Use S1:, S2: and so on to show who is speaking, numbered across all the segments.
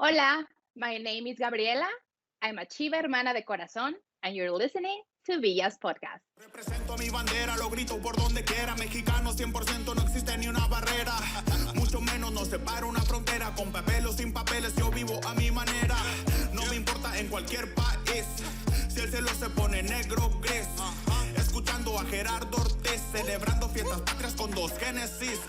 S1: Hola, my name is Gabriela. I'm a Chiva Hermana de corazón, and you're listening to Villa's podcast.
S2: Represento mi bandera, lo grito por donde quiera. Mexicano 100%, no existe ni una barrera. Mucho menos nos separa una frontera. Con papel o sin papeles, yo vivo a mi manera. No me importa en cualquier país. Si el cielo se pone negro, gris. Escuchando a Gerardo Ortiz, celebrando fiestas patrias con dos Génesis.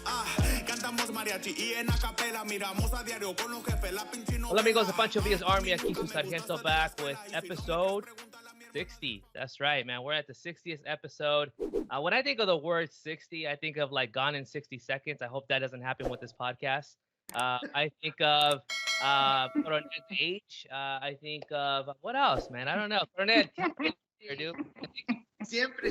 S2: Cantamos mariachi y en acapela. Miramos a diario con los jefes, la pinchino.
S3: Hola amigos de Pancho Villa's Army. Aquí su Sargento back with episode 60. That's right, man. We're at the 60th episode. When I think of the word 60, I think of like Gone in 60 Seconds. I hope that doesn't happen with this podcast. I think of Coronel's age. I think of what else, man? I don't know. Coronel, here, dude.
S4: Siempre,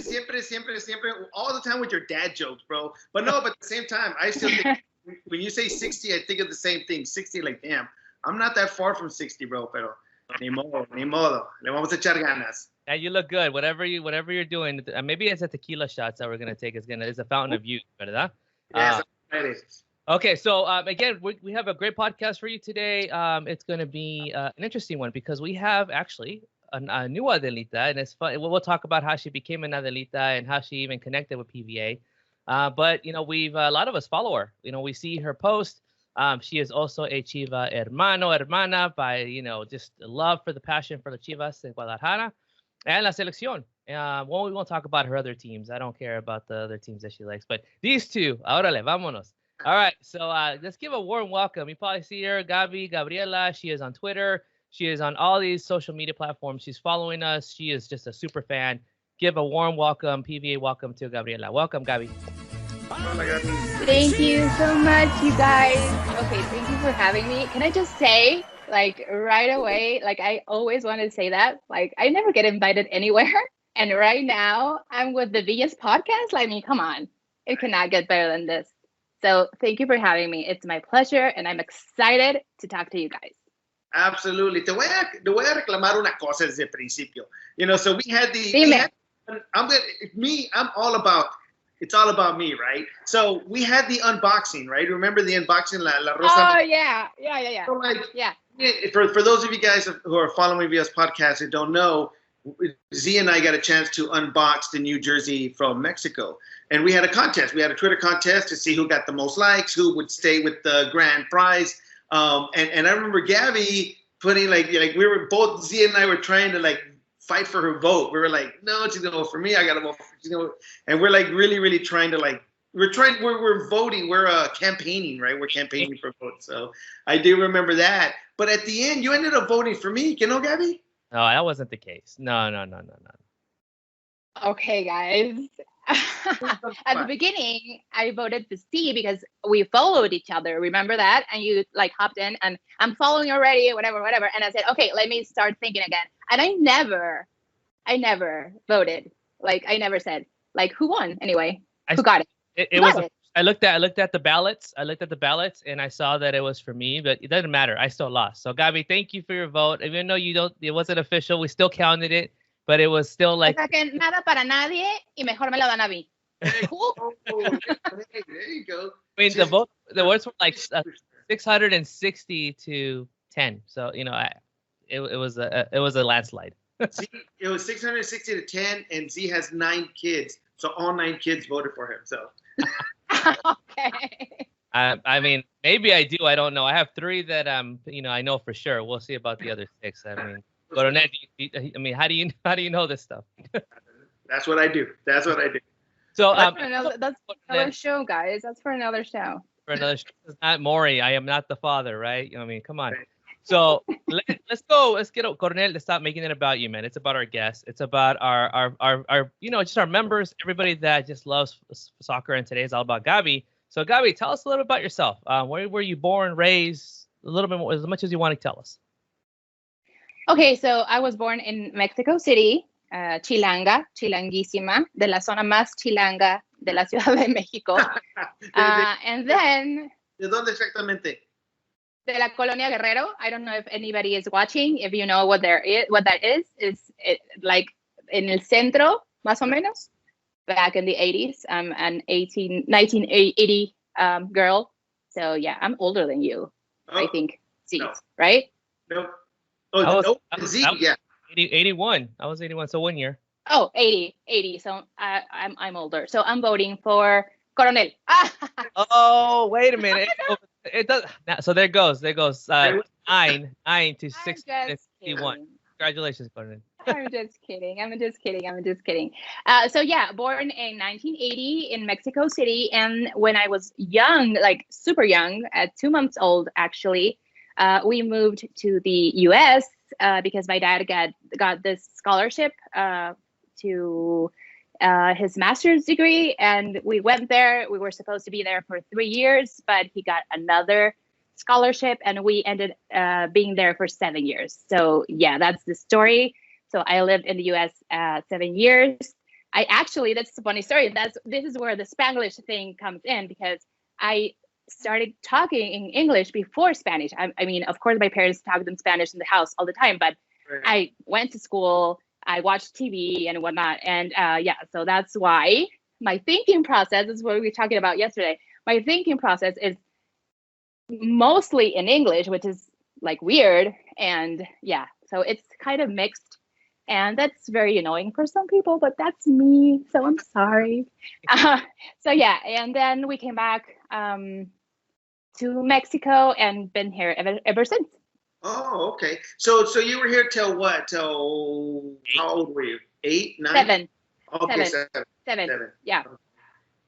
S4: all the time with your dad jokes, bro. But no, but at the same time, I still think when you say 60, I think of the same thing. 60, like, damn, I'm not that far from 60, bro, pero ni modo. Le vamos a echar ganas.
S3: Yeah, you look good. Whatever you're doing, maybe it's a tequila shots that we're gonna take. It's a fountain of youth, ¿verdad?
S4: Yes, it is.
S3: Okay, so again, we have a great podcast for you today. It's going to be an interesting one because we have actually a new Adelita, and it's fun. We'll talk about how she became an Adelita and how she even connected with PVA. But you know, we've a lot of us follow her. You know, we see her post. She is also a Chiva Hermana by just love for the passion for the Chivas de Guadalajara and La Seleccion. Well, we won't talk about her other teams. I don't care about the other teams that she likes, but these two, órale, vámonos. All right, so let's give a warm welcome. You probably see her, Gabriela. She is on Twitter. She is on all these social media platforms. She's following us. She is just a super fan. Give a warm welcome, PVA welcome to Gabriela. Welcome, Gaby.
S1: Thank you so much, you guys. Okay, thank you for having me. Can I just say, like, right away, like, I always wanted to say that. Like, I never get invited anywhere. And right now, I'm with the Villa's podcast. I mean, come on. It cannot get better than this. So thank you for having me. It's my pleasure, and I'm excited to talk to you guys.
S4: Absolutely. Te voy a reclamar una cosa desde el principio. So we had I'm all about, it's all about me, right? So we had the unboxing, right? Remember the unboxing, la Rosa?
S1: Oh, yeah.
S4: So, like,
S1: yeah.
S4: For those of you guys who are following Villa's podcast and don't know, Z and I got a chance to unbox the new jersey from Mexico. And we had a contest. We had a Twitter contest to see who got the most likes, who would stay with the grand prize. And I remember Gaby putting like we were both, Z and I were trying to like fight for her vote. We were like, no, she's gonna vote for me. I gotta vote for she's gonna vote. And we're like really trying to like we're voting. We're campaigning, right? We're campaigning for votes. So I do remember that. But at the end, you ended up voting for me. You know, Gaby?
S3: No, that wasn't the case. No.
S1: Okay, guys. At the beginning, I voted for C because we followed each other. Remember that? And you like hopped in and I'm following already, whatever. And I said, okay, let me start thinking again. And I never voted. Like I never said, like, who won anyway? Who got it?
S3: I looked at the ballots. And I saw that it was for me, but it doesn't matter. I still lost. So Gaby, thank you for your vote. Even though it wasn't official, we still counted it. But it was still like.
S1: O sea que nada para nadie y mejor me la dan a mí.
S4: There you go.
S3: I mean, the votes were like 660 to 10. So it was a landslide.
S4: Z, it was 660 to 10, and Z has 9 kids, so all 9 kids voted for him. So.
S1: Okay.
S3: I mean, maybe I do. I don't know. I have 3 that I know for sure. We'll see about the other 6. I mean. Coronel, how do you know this stuff?
S4: That's what I do.
S3: So
S1: that's another show, guys. That's for another show.
S3: It's not Maury. I am not the father, right? I mean, come on. So let's go. Let's get Coronel to stop making it about you, man. It's about our guests. It's about our just our members, everybody that just loves soccer. And today is all about Gaby. So Gaby, tell us a little about yourself. Where were you born, raised? A little bit more, as much as you want to tell us.
S1: Okay, so I was born in Mexico City, chilanguísima, de la zona más chilanga de la Ciudad de México. And then...
S4: ¿De dónde exactamente?
S1: De la Colonia Guerrero. I don't know if anybody is watching. If you know what that is. It's like in el centro, más o menos. Back in the 80s. I'm an 1980 girl. So yeah, I'm older than you, I think. seats,
S4: No.
S1: right?
S4: Nope.
S3: I
S4: Oh,
S3: was-
S4: nope.
S3: I was-
S4: Z,
S3: I was-
S4: yeah.
S3: 81. I was 81, so 1 year.
S1: Oh, 80. So I'm older. So I'm voting for Coronel.
S3: Oh, wait a minute. It does. So there goes. Nine to
S1: I'm just
S3: 61.
S1: kidding.
S3: Congratulations, Coronel.
S1: I'm just kidding. I'm just kidding. So yeah, born in 1980 in Mexico City, and when I was young, like super young, at 2 months old, actually, we moved to the U.S. Because my dad got this scholarship to his master's degree, and we went there. We were supposed to be there for 3 years, but he got another scholarship, and we ended being there for 7 years. So yeah, that's the story. So I lived in the U.S. 7 years. That's a funny story. This is where the Spanglish thing comes in, because I started talking in English before Spanish. I mean, of course, my parents talked in Spanish in the house all the time, but
S4: Right.
S1: I went to school, I watched TV and whatnot. And yeah, so that's why my thinking process is what we were talking about yesterday. My thinking process is mostly in English, which is like weird. And yeah, so it's kind of mixed. And that's very annoying for some people, but that's me. So I'm sorry. So yeah, and then we came back to Mexico and been here ever since.
S4: Oh, okay. So you were here till what? Till how old were you? 8, 9?
S1: 7.
S4: Okay,
S1: Seven.
S4: 7.
S1: 7. Yeah.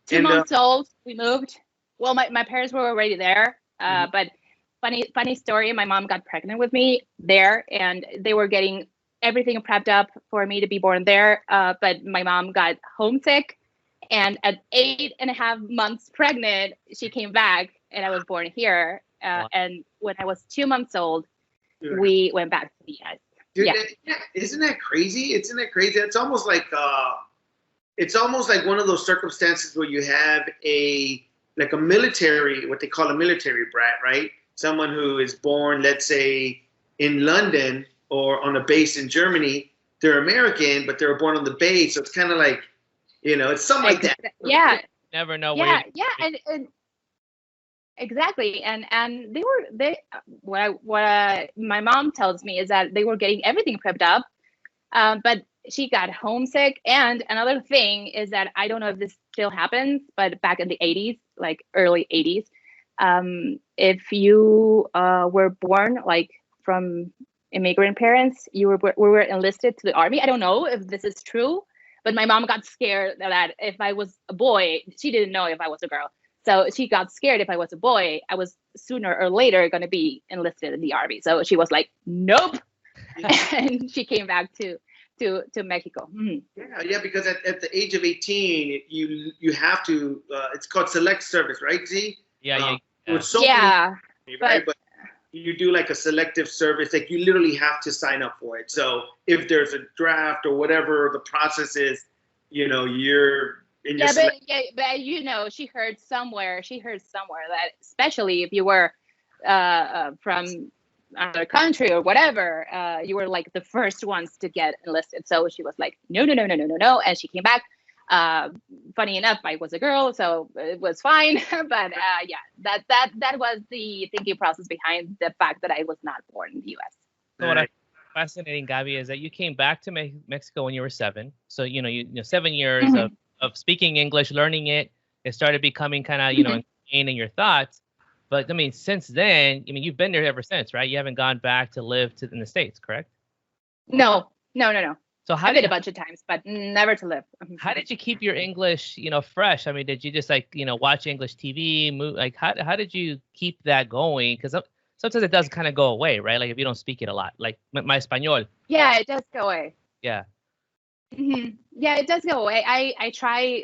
S1: 2
S4: And,
S1: months old, we moved. Well, my parents were already there, but funny story. My mom got pregnant with me there, and they were getting everything prepped up for me to be born there. But my mom got homesick, and at 8.5 months pregnant, she came back, and I was born here.
S3: Wow.
S1: And when I was 2 months old, we went back to the US.
S4: Dude,
S1: Yeah.
S4: isn't that crazy? Isn't that crazy? It's almost like one of those circumstances where you have a military, what they call a military brat, right? Someone who is born, let's say, in London or on a base in Germany. They're American, but they were born on the base. So it's kind of like, it's something like that.
S1: Yeah.
S3: Never know
S1: Yeah,
S3: where.
S1: yeah, and exactly, and my mom tells me is that they were getting everything prepped up, but she got homesick. And another thing is that I don't know if this still happens, but back in the 80s, like early 80s, if you were born like from immigrant parents, we were enlisted to the army. I don't know if this is true, but my mom got scared that if I was a boy, she didn't know if I was a girl. So she got scared if I was a boy, I was sooner or later going to be enlisted in the army. So she was like, nope. And she came back to Mexico.
S4: Yeah, because at the age of 18, you have to, it's called select service, right, Z?
S3: Yeah.
S4: With so
S1: Yeah.
S4: many, right? But you do like a selective service, like you literally have to sign up for it. So if there's a draft or whatever the process is, you're in your
S1: but she heard somewhere that especially if you were from another country or whatever, you were like the first ones to get enlisted. So she was like, no, and she came back. Funny enough, I was a girl, so it was fine. But yeah, that was the thinking process behind the fact that I was not born in the U.S.
S3: So what I find fascinating, Gaby, is that you came back to Mexico when you were 7. So you 7 years of speaking English, learning it. It started becoming kind of ingrained in your thoughts. But I mean, since then, you've been there ever since, right? You haven't gone back to live in the States, correct?
S1: No.
S3: So
S1: I did a bunch of times, but never to live.
S3: How did you keep your English, fresh? I mean, did you just watch English TV? How did you keep that going? Because sometimes it does kind of go away, right? Like if you don't speak it a lot, like my español.
S1: Yeah, it does go away.
S3: Yeah.
S1: Yeah, it does go away. I try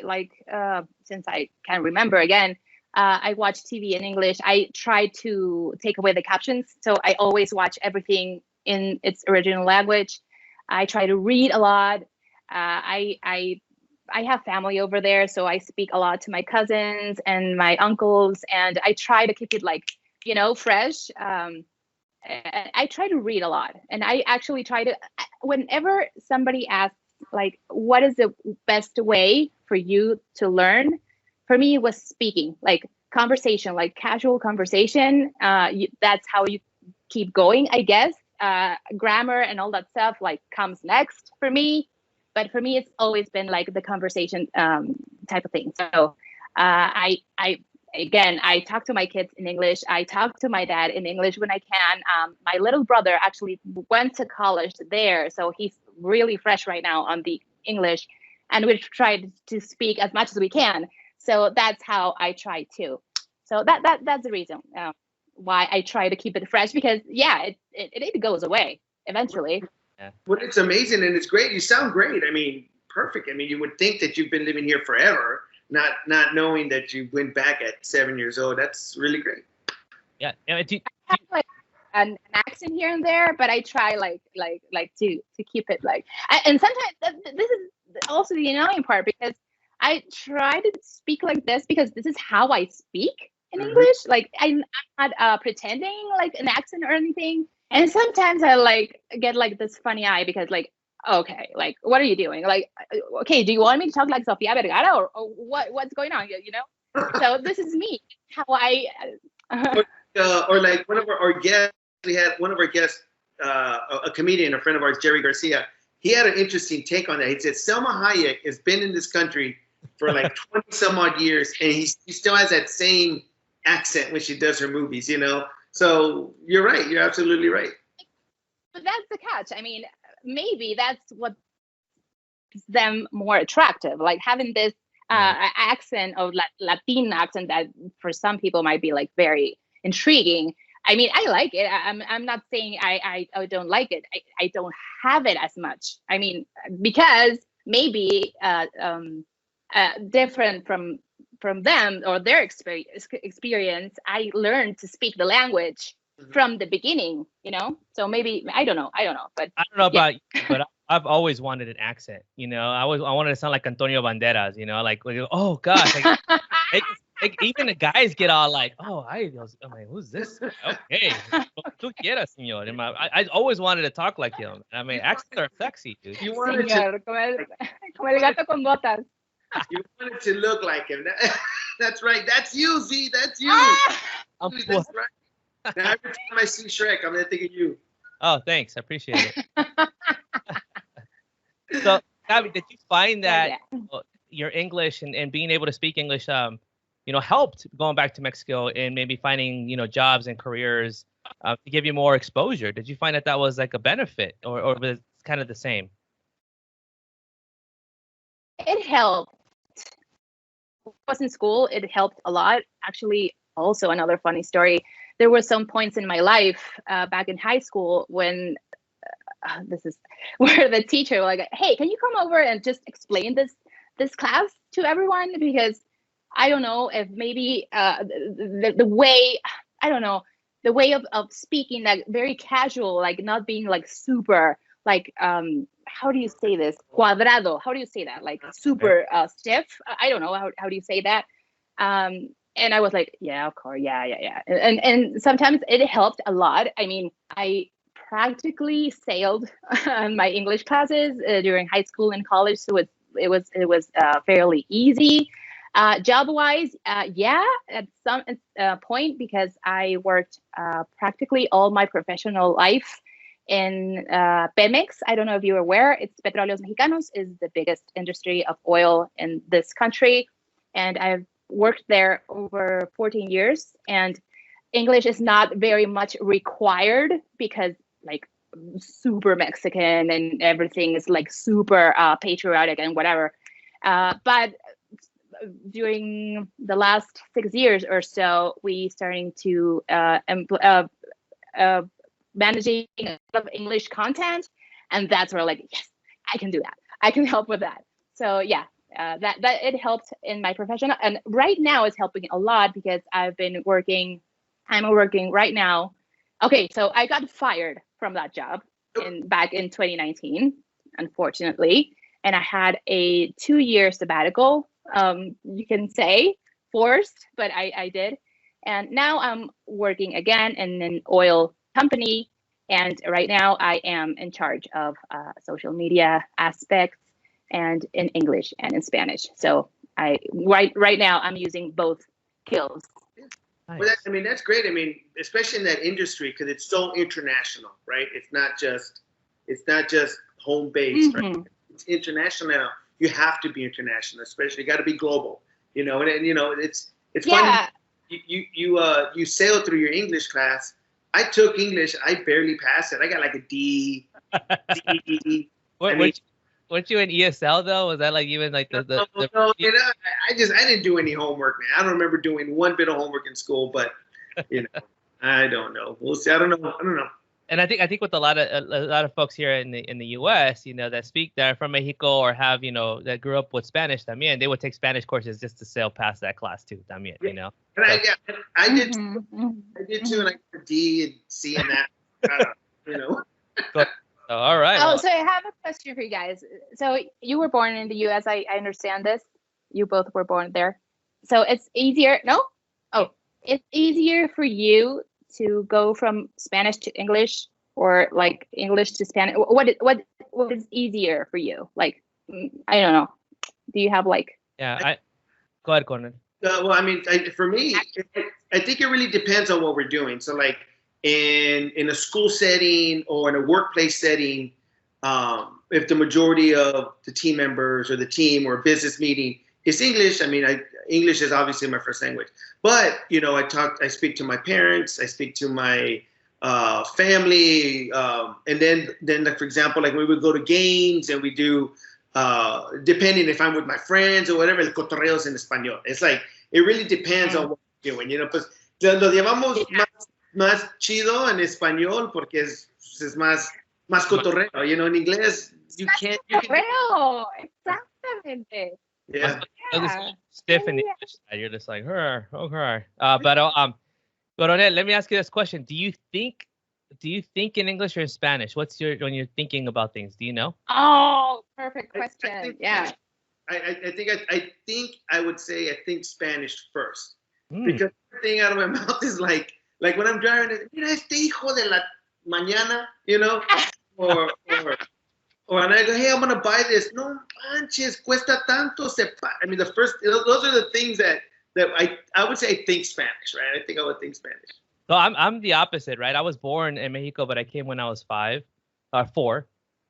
S1: since I can't remember again. I watch TV in English. I try to take away the captions, so I always watch everything in its original language. I try to read a lot. I have family over there, so I speak a lot to my cousins and my uncles, and I try to keep it fresh. I try to read a lot, and I actually try to. Whenever somebody asks, what is the best way for you to learn? For me, it was speaking, like conversation, like casual conversation. That's how you keep going, I guess. Grammar and all that stuff like comes next for me. But for me, it's always been like the conversation type of thing. So I talk to my kids in English. I talk to my dad in English when I can. My little brother actually went to college there, so he's really fresh right now on the English, and we try to speak as much as we can. So that's how I try too. So that's the reason why I try to keep it fresh, because it goes away eventually.
S3: Yeah.
S4: Well, it's amazing and it's great. You sound great. I mean, perfect. I mean, you would think that you've been living here forever, not knowing that you went back at 7 years old. That's really great.
S3: Yeah.
S1: I have like an accent here and there, but I try like to keep it like. And sometimes this is also the annoying part, because I try to speak like this because this is how I speak in English. Like I'm not pretending like an accent or anything. And sometimes I like get like this funny eye because like, okay, like what are you doing? Like, okay, do you want me to talk like Sofia Vergara or what's going on? You know? So this is me. How I.
S4: Or like one of our guests, we had one of our guests, a comedian, a friend of ours, Jerry Garcia. He had an interesting take on that. He said Selma Hayek has been in this country for like 20 some odd years, and he still has that same accent when she does her movies, you know? So you're right. You're absolutely right.
S1: But that's the catch. I mean, maybe that's what makes them more attractive, like having this accent of Latin accent that for some people might be like very intriguing. I mean, I like it. I'm not saying I don't like it. I don't have it as much. I mean, because maybe different from them or their experience, I learned to speak the language from the beginning, you know? So maybe, I don't know, but
S3: I don't know about you, but I've always wanted an accent, you know? I wanted to sound like Antonio Banderas, you know? Like oh gosh, like even the guys get all like, oh, I'm like, who's this? Okay, tú quieras, señor. I always wanted to talk like him. I mean, accents are sexy, dude.
S4: You wanted
S1: señor, como el gato con botas.
S4: You wanted to look like him. That's right. That's you, Z. That's you. That's right. Now, every time I see Shrek, I'm gonna think of you.
S3: Oh, thanks. I appreciate it. So, Gaby, did you find that your English and being able to speak English, helped going back to Mexico and maybe finding, jobs and careers to give you more exposure? Did you find that was like a benefit, or was it kind of the same?
S1: It helped. When I was in school, it helped a lot. Actually, also another funny story. There were some points in my life back in high school when this is where the teacher was like, "Hey, can you come over and just explain this class to everyone?" Because I don't know if maybe the way, I don't know, the way of speaking, like very casual, like not being like super like how do you say this? Cuadrado. How do you say that? Like super stiff. I don't know. How do you say that? And I was like, yeah, of course. Yeah. And sometimes it helped a lot. I mean, I practically sailed my English classes during high school and college. So it was fairly easy. Job-wise, at some point, because I worked practically all my professional life in Pemex. I don't know if you're aware, it's Petróleos Mexicanos is the biggest industry of oil in this country. And I've worked there over 14 years. And English is not very much required because like super Mexican and everything is like super patriotic and whatever. But during the last 6 years or so, we starting to managing a lot of English content, and that's where like, yes, I can do that. I can help with that. So yeah, that it helped in my profession, and right now it's helping a lot because I'm working right now. Okay, so I got fired from that job back in 2019, unfortunately, and I had a 2-year sabbatical. You can say forced, but I did, and now I'm working again in an oil company, and right now I am in charge of social media aspects and in English and in Spanish. So right now I'm using both skills.
S3: Nice.
S4: Well, I mean, that's great. I mean, especially in that industry, because it's so international, right? It's not just home based, right? It's international now. You have to be international, especially. You got to be global, you know. And you know, it's funny. You sail through your English class. I took English. I barely passed it. I got like a D. D.
S3: Weren't you in ESL though? Was that like even like the
S4: No, you know, I didn't do any homework, man. I don't remember doing one bit of homework in school, but you know, I don't know. We'll see. I don't know.
S3: And I think with a lot of folks here in the U.S., you know, that are from Mexico or have, you know, that grew up with Spanish, también, they would take Spanish courses just to sail past that class too, también, you know.
S4: And I did too, and I got a D and C in that, you know.
S3: So, all right.
S1: Oh, so I have a question for you guys. So you were born in the U.S. I understand this. You both were born there. So it's easier. No? Oh, it's easier for you to go from Spanish to English or like English to Spanish. What is easier for you? Like, I don't know. Do you have like?
S3: Yeah, go ahead, Conan.
S4: Well, I mean, for me, I think it really depends on what we're doing. So like, in a school setting or in a workplace setting, if the majority of the team members or the team or business meeting is English, I mean, English is obviously my first language. But you know, I speak to my parents, I speak to my family, and then like for example, like we would go to games and we do, depending if I'm with my friends or whatever, el cotorreo es en español. It's like it really depends on what we're doing, you know. Pues lo llevamos más chido en español porque es más cotorreo, you know. En inglés you can't.
S1: Cotorreo, exactamente.
S4: Yeah.
S3: Stiff in English. You're just like her, okay. But Coronel, let me ask you this question: Do you think in English or in Spanish? When you're thinking about things? Do you know?
S1: Oh, perfect question. Yeah.
S4: I think I would say I think Spanish first because everything out of my mouth is like when I'm driving, mira este hijo de la mañana, you know, or and I go, hey, I'm gonna buy this. No manches, cuesta tanto. I mean, those are the things that I would say I think Spanish, right? I think I would think Spanish.
S3: So I'm the opposite, right? I was born in Mexico, but I came when I was 4.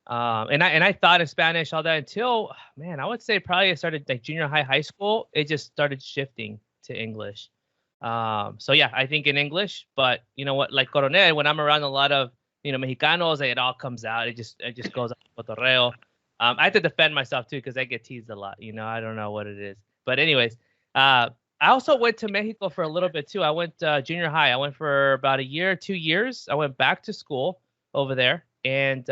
S3: And I thought in Spanish all that until, man, I would say probably I started like junior high school. It just started shifting to English. So yeah, I think in English, but you know what, like Coronel, when I'm around a lot of, you know, Mexicanos, it all comes out. It just goes out cotorreo. I have to defend myself too because I get teased a lot. You know, I don't know what it is. But anyways, I also went to Mexico for a little bit too. I went junior high. I went for about a year, 2 years. I went back to school over there, and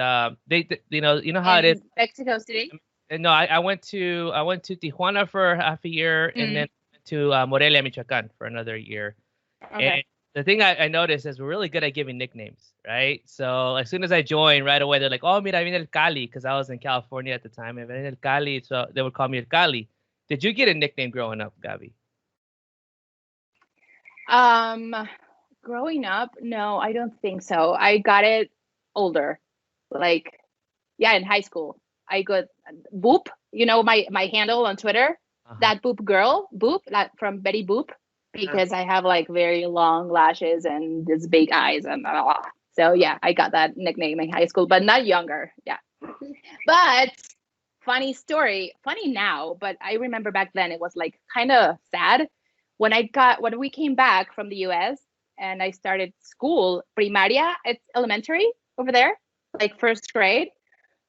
S3: they you know how it is.
S1: Mexico City.
S3: And no, I went to Tijuana for half a year, and then to Morelia, Michoacan for another year. Okay. And the thing I noticed is we're really good at giving nicknames, right? So as soon as I joined, right away they're like, "Oh, mira, viene el Cali," because I was in California at the time. And viene el Cali, so they would call me el Cali. Did you get a nickname growing up, Gaby?
S1: Growing up, no, I don't think so. I got it older, like, yeah, in high school. I got Boop, you know, my handle on Twitter, that Boop girl, Boop, like from Betty Boop, because I have like very long lashes and these big eyes and blah, blah, blah. So yeah, I got that nickname in high school, but not younger. Yeah, but funny story, funny now, but I remember back then it was like kind of sad when we came back from the US and I started school, primaria, it's elementary over there, like first grade.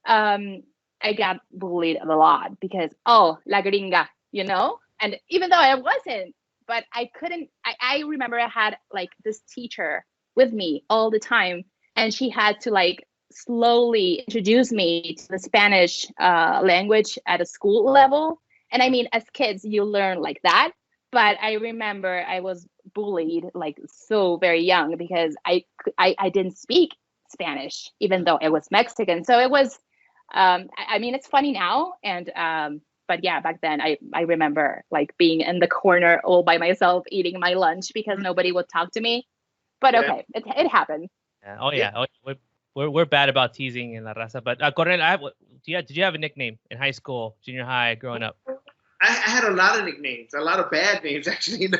S1: I got bullied a lot because, oh, la gringa, you know? And even though I wasn't, but I couldn't, I remember I had like this teacher with me all the time, and she had to like slowly introduce me to the Spanish language at a school level. And I mean, as kids, you learn like that. But I remember I was bullied like so very young because I didn't speak Spanish, even though I was Mexican. So it was, I mean, it's funny now. And, but yeah, back then I remember like being in the corner all by myself, eating my lunch because nobody would talk to me. But okay, it happened.
S3: Yeah. Oh yeah. We're bad about teasing in La Raza. But Coronel, did you have a nickname in high school, junior high, growing up?
S4: I had a lot of nicknames, a lot of bad names actually.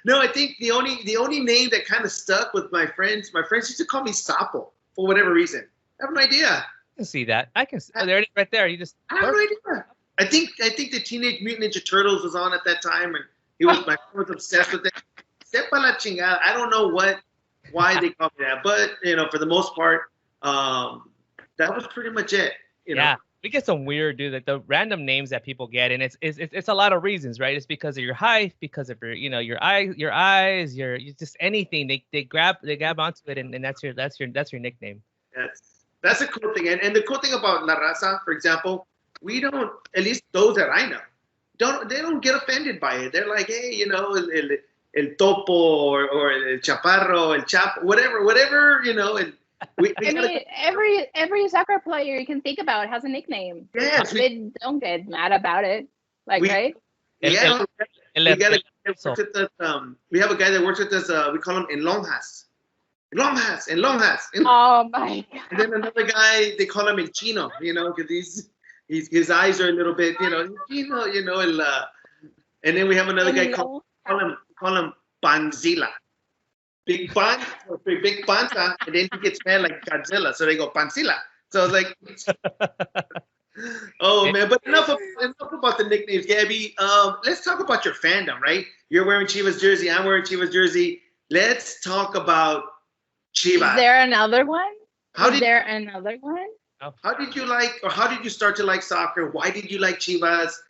S4: No, I think the only name that kind of stuck with my friends used to call me Sapo for whatever reason. I have no idea.
S3: I can see that. I can. Oh, there it is, right there. You just.
S4: I have no idea. I think the Teenage Mutant Ninja Turtles was on at that time, and my friend was obsessed with it. Sepa la chingada. I don't know why they called me that, but for the most part, that was pretty much it.
S3: Yeah, we get some weird, dude. Like the random names that people get, and it's a lot of reasons, right? It's because of your height, because of your eyes, your just anything. They grab onto it, and that's your nickname.
S4: That's a cool thing, and the cool thing about La Raza, for example, we don't, at least those that I know, they don't get offended by it. They're like, hey, el topo or el chaparro, el chap, whatever, and
S1: every soccer player you can think about has a nickname.
S4: Yes,
S1: they don't get mad about it, right?
S4: Yeah, we have a guy that works with us. We call him En Lonjas.
S1: Oh my God.
S4: And then another guy, they call him El Chino, because his eyes are a little bit, Chino, and then we have another guy call him Panzilla. Big panza, and then he gets mad like Godzilla, so they go Panzilla. So it's like, oh man, but enough about the nicknames, Gabby. Let's talk about your fandom, right? You're wearing Chivas jersey, I'm wearing Chivas jersey. Let's talk about Chivas.
S1: Is there another one?
S4: How did you start to like soccer? Why did you like Chivas?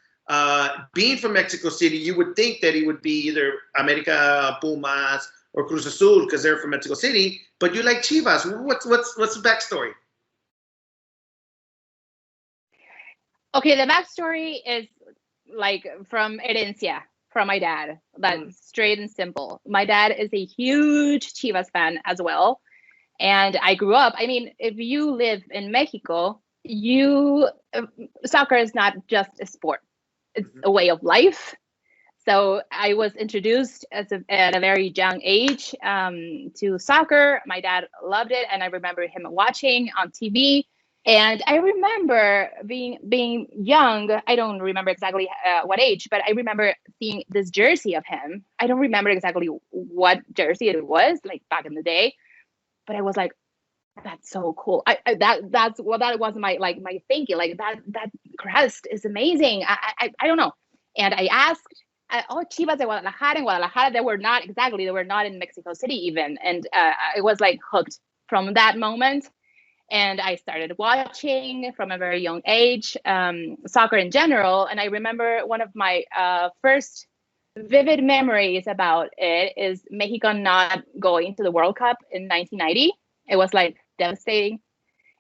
S4: Being from Mexico City, you would think that it would be either America, Pumas, or Cruz Azul because they're from Mexico City, but you like Chivas. What's the backstory?
S1: Okay, the backstory is like from herencia, from my dad. That's straight and simple. My dad is a huge Chivas fan as well. And I grew up, if you live in Mexico, soccer is not just a sport. It's a way of life. So I was introduced at a very young age to soccer. My dad loved it, and I remember him watching on TV. And I remember being young. I don't remember exactly what age, but I remember seeing this jersey of him. I don't remember exactly what jersey it was, like back in the day, but I was like, that's so cool. That was my thinking. Like that crest is amazing. I don't know. And I asked. Chivas de Guadalajara. In Guadalajara, they were not in Mexico City even. And I was like hooked from that moment. And I started watching from a very young age, soccer in general. And I remember one of my first vivid memories about it is Mexico not going to the World Cup in 1990. It was like devastating.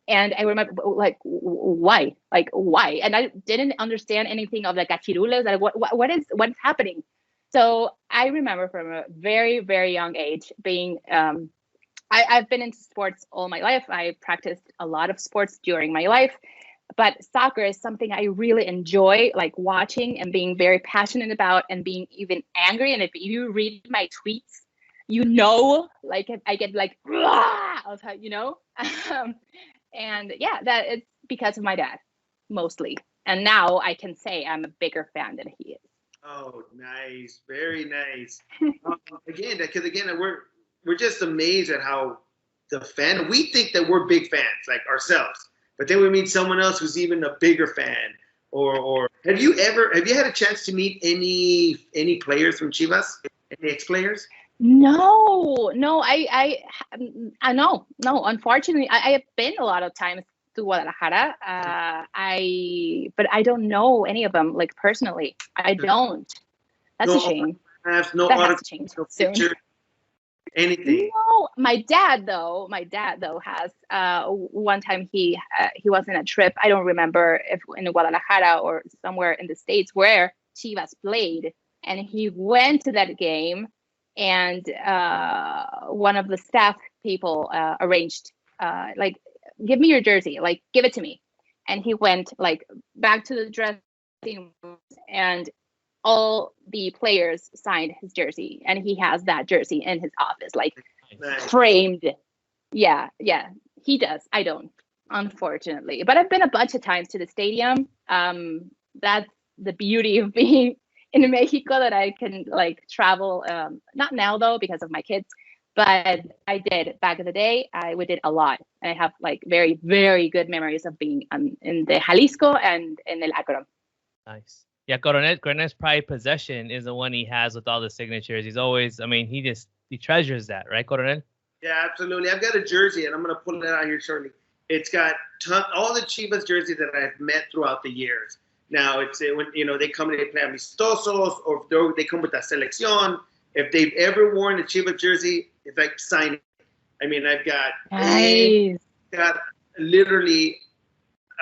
S1: And I remember, like, why? And I didn't understand anything of the cachirules. Like, what is happening? So I remember from a very, very young age being, I've been into sports all my life. I practiced a lot of sports during my life, but soccer is something I really enjoy, like watching and being very passionate about and being even angry. And if you read my tweets, like I get like, and yeah, that it's because of my dad, mostly. And now I can say I'm a bigger fan than he is.
S4: Oh, nice. Very nice. Again, we're just amazed at how the fan, we think that we're big fans, like ourselves. But then we meet someone else who's even a bigger fan. Or have you had a chance to meet any players from Chivas? Any ex-players?
S1: No, unfortunately, I have been a lot of times to Guadalajara. But I don't know any of them, like, personally. I don't. That's a shame.
S4: No
S1: that has to change soon.
S4: Anything.
S1: No, my dad though has one time he was in a trip. I don't remember if in Guadalajara or somewhere in the States where Chivas played, and he went to that game. And one of the staff people arranged, like, give me your jersey, like, give it to me. And he went, like, back to the dressing room, and all the players signed his jersey. And he has that jersey in his office, like, framed. Yeah, he does. I don't, unfortunately. But I've been a bunch of times to the stadium. That's the beauty of being in Mexico that I can like travel. Not now though because of my kids, but I did back in the day. We did a lot, and I have like very very good memories of being in the Jalisco and in El Acron.
S3: Nice. Yeah, Coronel's pride possession is the one he has with all the signatures. He's always, I mean, he treasures that, right, Coronel?
S4: Yeah, absolutely. I've got a jersey, and I'm going to pull it out here shortly. It's got all the Chivas jerseys that I've met throughout the years. Now, it's when they come and they play amistosos, or if they come with La Seleccion. If they've ever worn a Chivas jersey, if I sign it. I mean, I've got literally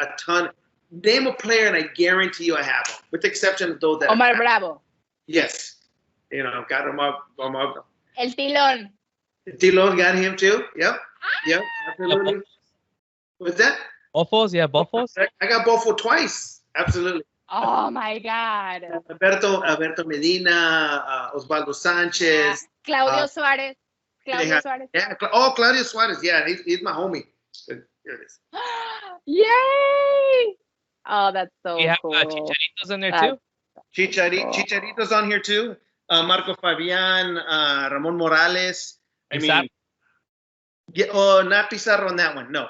S4: a ton. Name a player, and I guarantee you I have them, with the exception of those that.
S1: Omar Bravo.
S4: Yes, got him up.
S1: El Tilón.
S4: Tilón got him too. Yep, absolutely. What's that?
S3: Bofos, yeah, Bofos.
S4: I got Bofo twice. Absolutely.
S1: Oh my God.
S4: Alberto Medina, Osvaldo Sanchez.
S1: Claudio Suarez. Suarez.
S4: Yeah. Claudio Suarez. Yeah, he's my homie. Here it is.
S1: Yay! Oh, that's so cool.
S3: Chicharito's in there too?
S4: Chicharito's on here too. Marco Fabian, Ramon Morales.
S3: Not
S4: Pizarro on that one. No,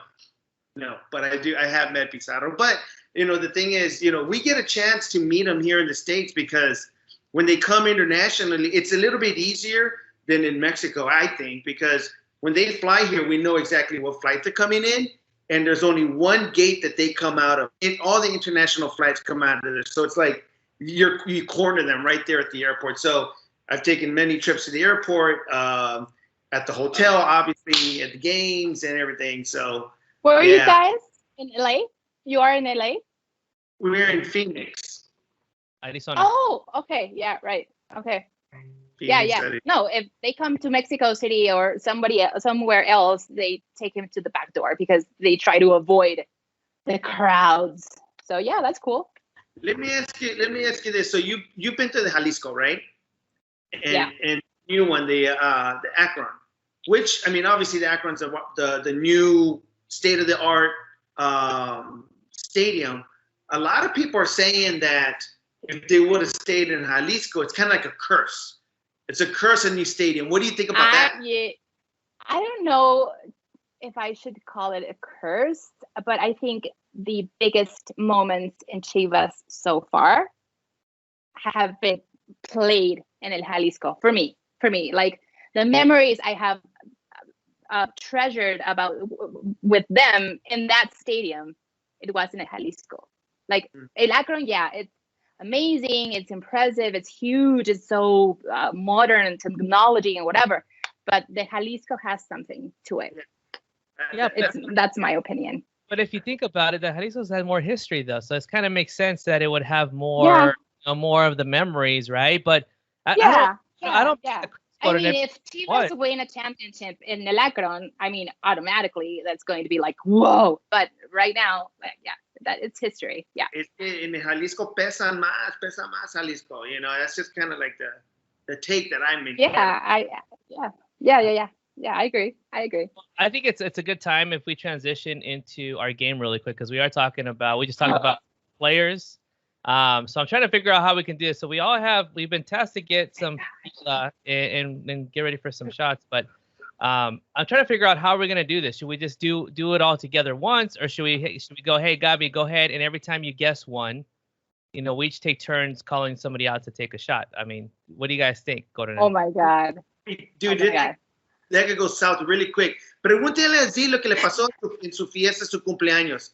S4: but I have met Pizarro. But, the thing is, we get a chance to meet them here in the States because when they come internationally, it's a little bit easier than in Mexico, I think, because when they fly here, we know exactly what flight they're coming in. And there's only one gate that they come out of. All the international flights come out of there. So it's like you corner them right there at the airport. So I've taken many trips to the airport, at the hotel, obviously, at the games and everything. So
S1: where are you guys? In LA? You are in LA?
S4: We're in Phoenix.
S3: Arizona.
S1: Oh, okay. Yeah, right. Okay.
S4: Phoenix,
S1: yeah. No, if they come to Mexico City or somewhere else, they take him to the back door because they try to avoid the crowds. So yeah, that's cool.
S4: Let me ask you this. So you've been to the Jalisco, right? And new one, the Akron, which, I mean, obviously the Akron's the new state-of-the-art stadium. A lot of people are saying that if they would have stayed in Jalisco, it's kind of like a curse. It's a curse in the stadium. What do you think about that?
S1: Yeah, I don't know if I should call it a curse, but I think the biggest moments in Chivas so far have been played in El Jalisco for me. Like the memories I have treasured with them in that stadium, it was in El Jalisco. Like El Akron, it's amazing, it's impressive, it's huge, it's so modern technology and whatever, but the Jalisco has something to it. That's my opinion.
S3: But if you think about it, the Jalisco's had more history though, so it kind of makes sense that it would have more more of the memories, right? But I don't
S1: I mean, if Chivas win a championship in El Akron, I mean, automatically that's going to be like, whoa. But right now, that it's history. Yeah.
S4: In Jalisco pesa más Jalisco. That's just kind of like the take that I'm making.
S1: Yeah, I agree.
S3: I think it's a good time if we transition into our game really quick because we just talked about players. So I'm trying to figure out how we can do this. So we've been tasked to get some and get ready for some shots, but I'm trying to figure out how we're gonna do this. Should we just do it all together once, or should we go, hey Gaby, go ahead, and every time you guess one, we each take turns calling somebody out to take a shot. I mean, what do you guys think?
S1: Oh my God.
S4: Dude, that could go south really quick. Pregúntale a Z lo que le pasó en su fiesta, su cumpleaños.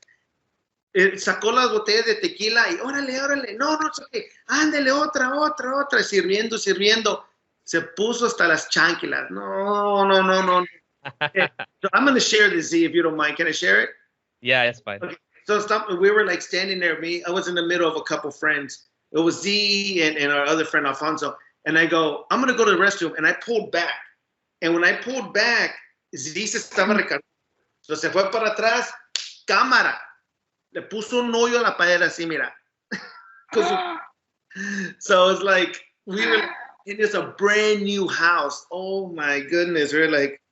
S4: Sacó las botellas de tequila y órale, no, it's okay. Ándale, otra, sirviendo. Se puso hasta las chanquilas. No. So I'm going to share this, Z, if you don't mind. Can I share it?
S3: Yeah, that's fine.
S4: Okay. So we were like standing there. I was in the middle of a couple friends. It was Z and our other friend, Alfonso. And I go, I'm going to go to the restroom. And I pulled back. And when I pulled back, Z se estaba recargando. So se fue para atrás. Cámara. Le puso un hoyo a la pared así, mira. So it's like, we were in a brand new house. Oh my goodness. We're like,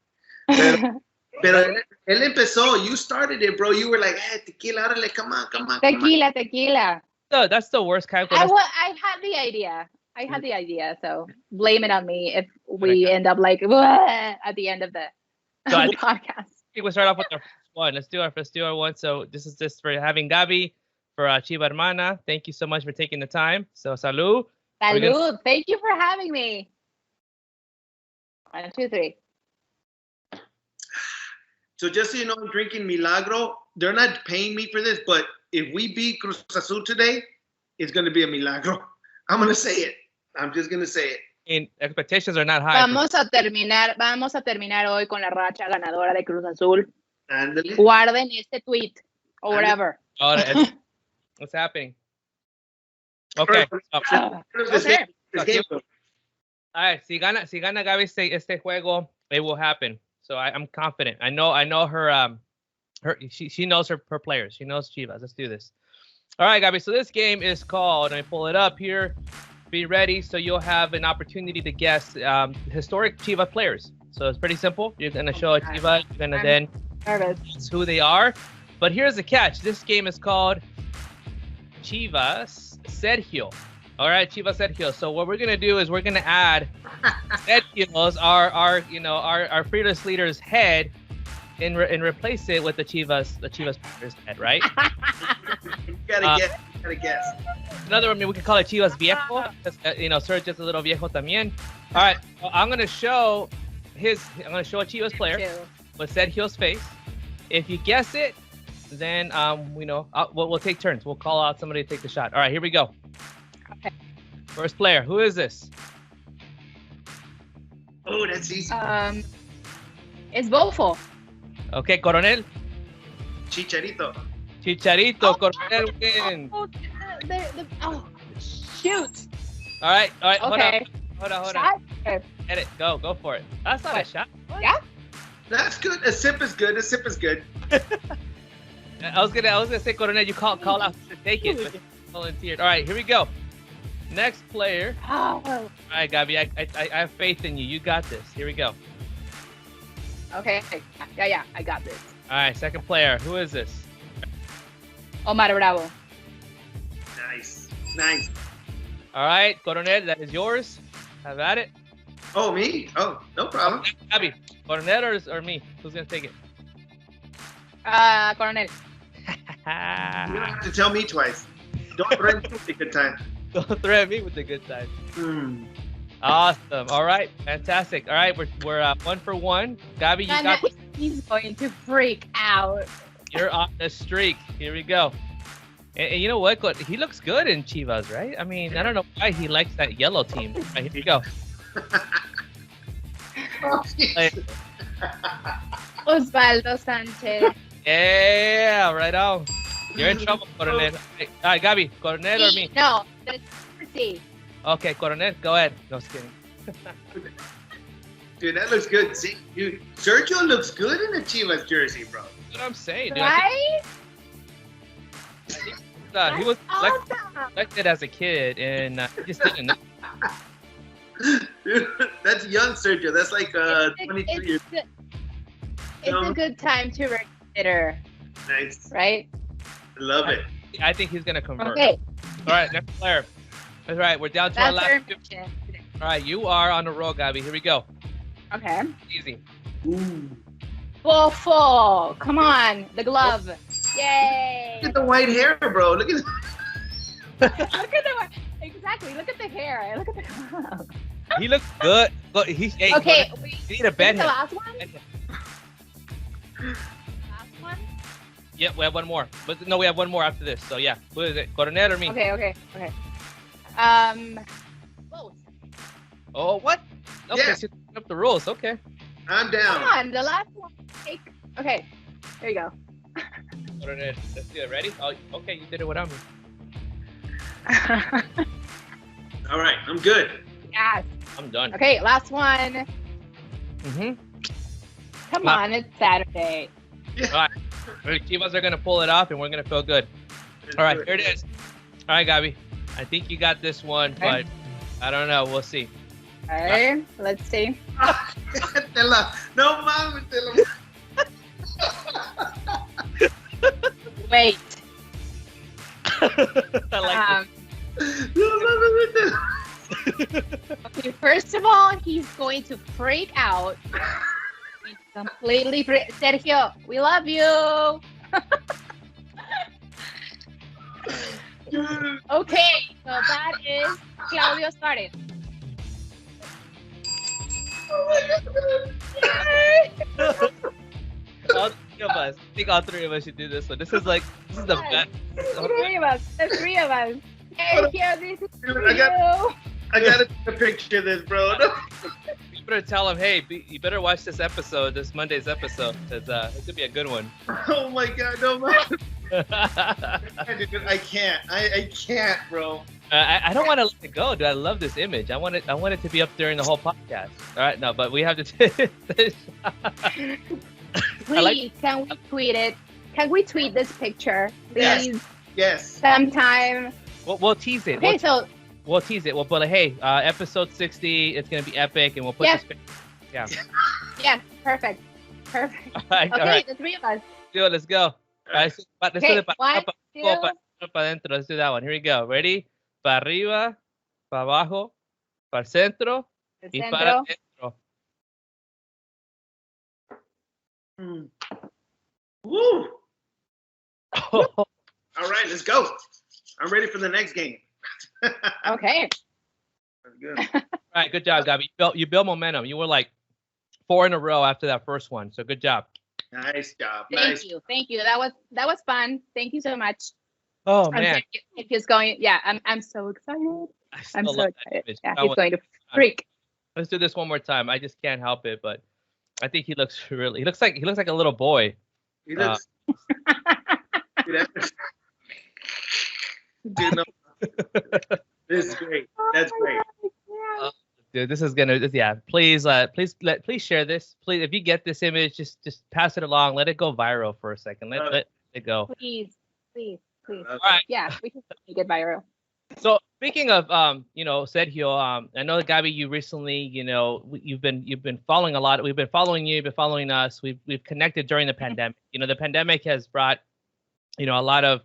S4: pero él empezó. You started it, bro. You were like, hey, tequila, órale, come on.
S1: Tequila.
S3: That's the worst kind.
S1: I had the idea. So blame it on me if we end up like at the end of the
S3: So I
S1: podcast.
S3: think we'll start off with our first one. Let's do our one. So this is just for having Gaby for Chiva Hermana. Thank you so much for taking the time. So salud.
S1: Salud. Thank you for having me. 1, 2, 3.
S4: So just so you know, I'm drinking Milagro. They're not paying me for this, but if we beat Cruz Azul today, it's going to be a Milagro. I'm going to say it. I'm just going to say it.
S3: And expectations are not high.
S1: Vamos a terminar hoy con la racha ganadora de Cruz Azul.
S4: Ándale.
S1: Guarden este tweet or whatever.
S3: What's happening? Okay.
S1: Okay.
S3: All right. Si gana Gaby este juego, it will happen. So I'm confident. I know her. She knows her players. She knows Chivas. Let's do this. All right, Gaby. So this game is called. Let me pull it up here. Be ready. So you'll have an opportunity to guess historic Chiva players. So it's pretty simple. You're gonna show a Chiva. You're gonna then guess who they are. But here's the catch. This game is called Chivas Sergio. All right, Chivas Sergio. So what we're gonna do is we're gonna add Sergio's our fearless leader's head and replace it with the Chivas player's head, right?
S4: You gotta guess.
S3: Another one, we could call it Chivas Viejo, because Sergio's a little viejo también. All right, well, I'm gonna show a Chivas player with Sergio's face. If you guess it, then we'll take turns. We'll call out somebody to take the shot. All right, here we go.
S1: Okay.
S3: First player, who is this?
S4: Oh, that's easy.
S1: It's Bofo.
S3: Okay, Coronel.
S4: Chicharito.
S3: Coronel wins.
S1: Oh, shoot.
S3: All right.
S1: Okay.
S3: Hold on.
S1: Shot?
S3: Get it. Go for it. That's not a shot.
S1: Yeah.
S4: That's good. A sip is good.
S3: I was gonna say, Coronel, you call out to take it, but you volunteered. All right, here we go. Next player.
S1: Oh.
S3: All right, Gaby, I have faith in you. You got this. Here we go.
S1: Okay. Yeah, I got this.
S3: All right, second player. Who is this?
S1: Omar Bravo.
S4: Nice.
S3: All right, Coronel, that is yours. Have at it.
S4: Oh, me? Oh, no problem.
S3: Gaby, Coronel or me? Who's gonna take it?
S1: Coronel.
S4: You don't have to tell me twice. Don't threaten me with a good time.
S3: Don't threaten me with the good time. Awesome. All right, fantastic. All right, we're 1 for 1. Gaby, you got.
S1: He's going to freak out.
S3: You're on the streak. Here we go. And you know what? He looks good in Chivas, right? I mean, I don't know why he likes that yellow team. Right, here we go.
S1: Osvaldo Sanchez.
S3: Yeah, right on. You're in trouble, Coronel. All right, Gaby, Coronel or me?
S1: No, that's C.
S3: Okay, Coronel, go ahead. No, just kidding.
S4: Dude, that looks good. See, dude, Sergio looks good in a Chivas jersey, bro.
S3: That's what I'm saying, dude.
S1: Right?
S3: He was
S1: awesome.
S3: selected as a kid, and he just didn't know.
S4: Dude, that's young Sergio. That's like 23 years.
S1: It's a good time to reconsider.
S4: Nice.
S1: Right?
S4: I love it.
S3: I think he's gonna convert.
S1: Okay.
S3: All right, next player. That's right. We're down to our last. All right, you are on the roll, Gaby. Here we go.
S1: Okay.
S3: Easy.
S4: Ooh.
S1: Bofo. Come on, the glove. Yay!
S4: Look at the white hair, bro. Look at
S1: Look at the exactly. Look at the hair. Look at the glove.
S3: He looks good. Look,
S1: Okay.
S3: You need a bed.
S1: The last one. Last one.
S3: Yep, we have one more. But no, we have one more after this. So yeah, who is it? Coronel or me?
S1: Okay. Both.
S3: Oh, what? Okay,
S4: Yeah.
S3: so you up the rules. Okay.
S4: I'm down.
S1: Come on, the last one. Okay, there you go.
S3: Coronel, let's do it. Ready? Oh, okay, you did it without me.
S4: All right, I'm good.
S1: Yes.
S3: I'm done.
S1: Okay, last one. Come on, it's Saturday.
S3: All right. Chivas are gonna pull it off, and we're gonna feel good. All right, here it is. All right, Gaby. I think you got this one,
S1: Okay.
S3: but I don't know. We'll see.
S1: All right, let's see.
S4: No, mom.
S1: Wait.
S3: I like
S1: Okay, first of all, he's going to freak out. Completely Sergio, we love you. Okay, so that is Claudio started.
S3: all three of us. I think all three of us should do this one. This is the best.
S1: The three of us. The three of us. Sergio, this is for
S4: I
S1: you.
S4: gotta take a picture of this, bro.
S3: You better tell him, hey, you better watch this episode, this Monday's episode, because it's gonna be a good one.
S4: Oh my God, no man. I can't. I can't, bro.
S3: I don't want to let it go, dude. I love this image. I want it to be up during the whole podcast. All right, no, but we have to.
S1: Please, can we tweet it? Can we tweet this picture, please?
S4: Yes.
S1: Sometime.
S3: We'll tease it.
S1: Okay, so
S3: We'll tease it. We'll put hey, episode 60. It's gonna be epic, and we'll put this. Yeah.
S1: Yeah. Perfect.
S3: All right.
S1: Okay,
S3: All right.
S1: the three of us.
S3: Dude, let's go. Let's
S1: Okay,
S3: do it.
S1: one, two.
S3: Let's do that one. Here we go. Ready? Para arriba, para abajo, para el centro,
S1: The
S3: y
S1: centro.
S3: para adentro.
S4: Woo. All right, let's go. I'm ready for the next game.
S1: Okay.
S4: That's good.
S3: All right, good job, Gaby. You built momentum. You were like 4 in a row after that first one. So good job.
S4: Nice job.
S1: Thank you. That was fun. Thank you so much.
S3: Oh man,
S1: If he's going, yeah, I'm so excited. I'm
S3: still
S1: so
S3: love that
S1: excited.
S3: image.
S1: Yeah,
S3: That
S1: he's
S3: was-
S1: going to freak.
S3: Let's do this one more time. I just can't help it, but I think he looks like a little boy.
S4: He looks. Dude, no. This is great. That's great.
S1: Yeah.
S3: Dude, this is gonna. Please share this. Please, if you get this image, just pass it along. Let it go viral for a second. Let it go.
S1: Please.
S3: All right.
S1: Yeah, we can make it viral.
S3: So speaking of Sergio, I know Gaby, you recently, you've been following a lot. We've been following you. You've been following us. We've connected during the pandemic. The pandemic has brought, a lot of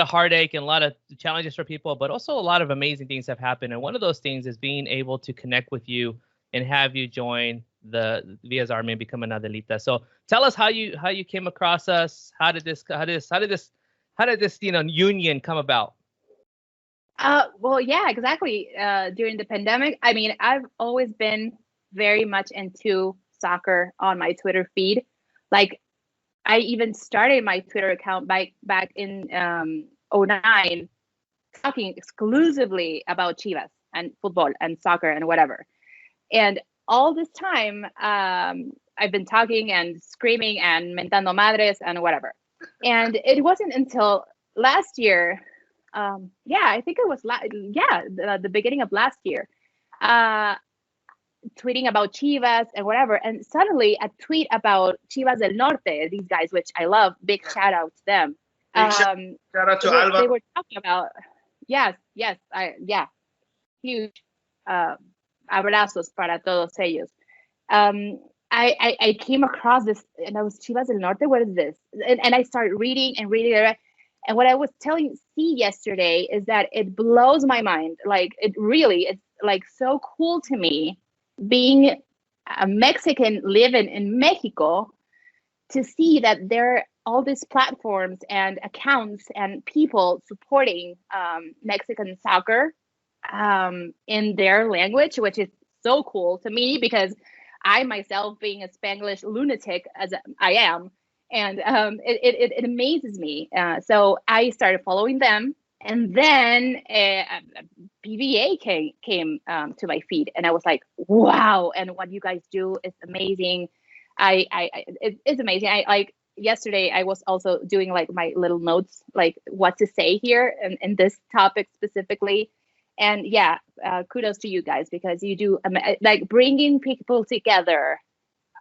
S3: heartache and a lot of challenges for people, but also a lot of amazing things have happened. And one of those things is being able to connect with you and have you join the Via's Army and become an Adelita. So tell us how you came across us. How did this union come about?
S1: Well, yeah, exactly. During the pandemic, I mean, I've always been very much into soccer on my Twitter feed. Like, I even started my Twitter account back in 2009, talking exclusively about Chivas and football and soccer and whatever. And all this time, I've been talking and screaming and mentando madres and whatever. And it wasn't until last year, I think it was the beginning of last year, tweeting about Chivas and whatever, and suddenly a tweet about Chivas del Norte, these guys, which I love, big shout out to them.
S4: Shout out to Alba.
S1: They were talking about, huge abrazos para todos ellos. I came across this, and I was, Chivas del Norte, what is this? And I started reading. And what I was telling C yesterday is that it blows my mind. Like, it's like so cool to me, being a Mexican living in Mexico, to see that there are all these platforms and accounts and people supporting Mexican soccer in their language, which is so cool to me, because I myself, being a Spanglish lunatic as I am, and it amazes me. So I started following them, and then PVA came to my feed, and I was like, wow! And what you guys do is amazing. It's amazing. Yesterday I was also doing like my little notes, like what to say here and this topic specifically. And yeah, kudos to you guys, because you do like bringing people together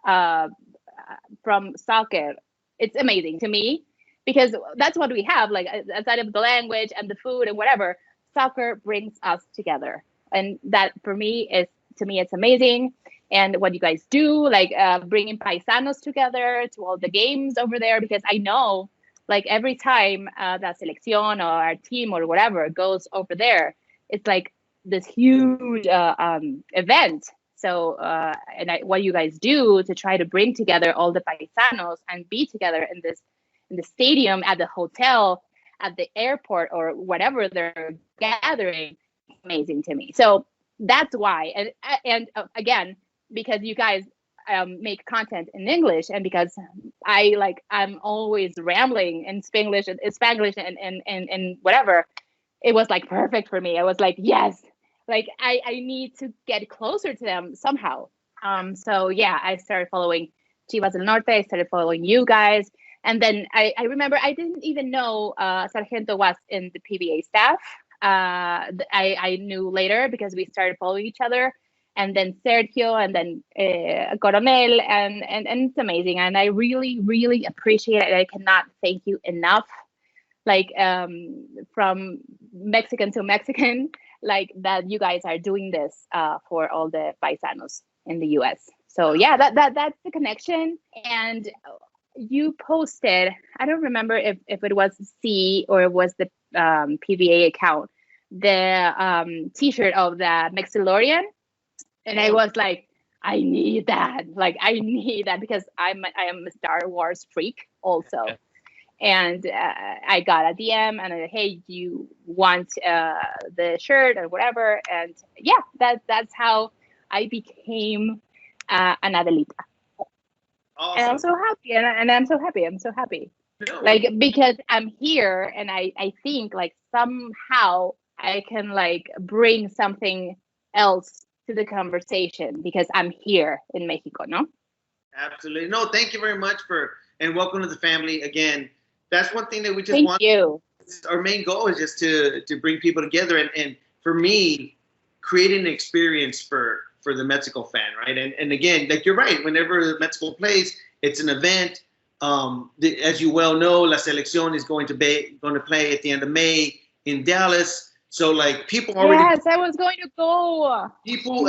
S1: from soccer. It's amazing to me, because that's what we have, like outside of the language and the food and whatever, soccer brings us together. And that for me it's amazing. And what you guys do, like bringing paisanos together to all the games over there, because I know like every time that Seleccion or our team or whatever goes over there, it's like this huge event. So, what you guys do to try to bring together all the paisanos and be together in the stadium, at the hotel, at the airport, or whatever they're gathering, amazing to me. So that's why. And again, because you guys make content in English, and because I'm always rambling in Spanglish and whatever, it was like perfect for me. I was like, yes, like I need to get closer to them somehow. So yeah, I started following Chivas del Norte. I started following you guys. And then I remember I didn't even know Zargento was in the PBA staff. I knew later because we started following each other. And then Sergio, and then Coronel, and it's amazing. And I really, really appreciate it. I cannot thank you enough. Like from Mexican to Mexican, like that you guys are doing this for all the paisanos in the US. So yeah, that's the connection. And you posted, I don't remember if it was C or it was the PVA account, the t-shirt of the Mexilorian. And I was like, I need that. Like, I need that because I am a Star Wars freak also. And I got a DM and I said, hey, do you want the shirt or whatever? And yeah, that's how I became an Adelita. Awesome. And I'm so happy. And I'm so happy. I'm so happy. No. Like, because I'm here and I think like somehow I can like bring something else to the conversation because I'm here in Mexico, no?
S4: Absolutely. No, thank you very much and welcome to the family again. That's one thing that we just want.
S1: Thank you.
S4: Our main goal is just to bring people together and for me, creating an experience for the Mexico fan, right? And again, like you're right, whenever Mexico plays, it's an event. As you well know, La Seleccion is going to play at the end of May in Dallas. So like people already.
S1: Yes, I was going to go.
S4: People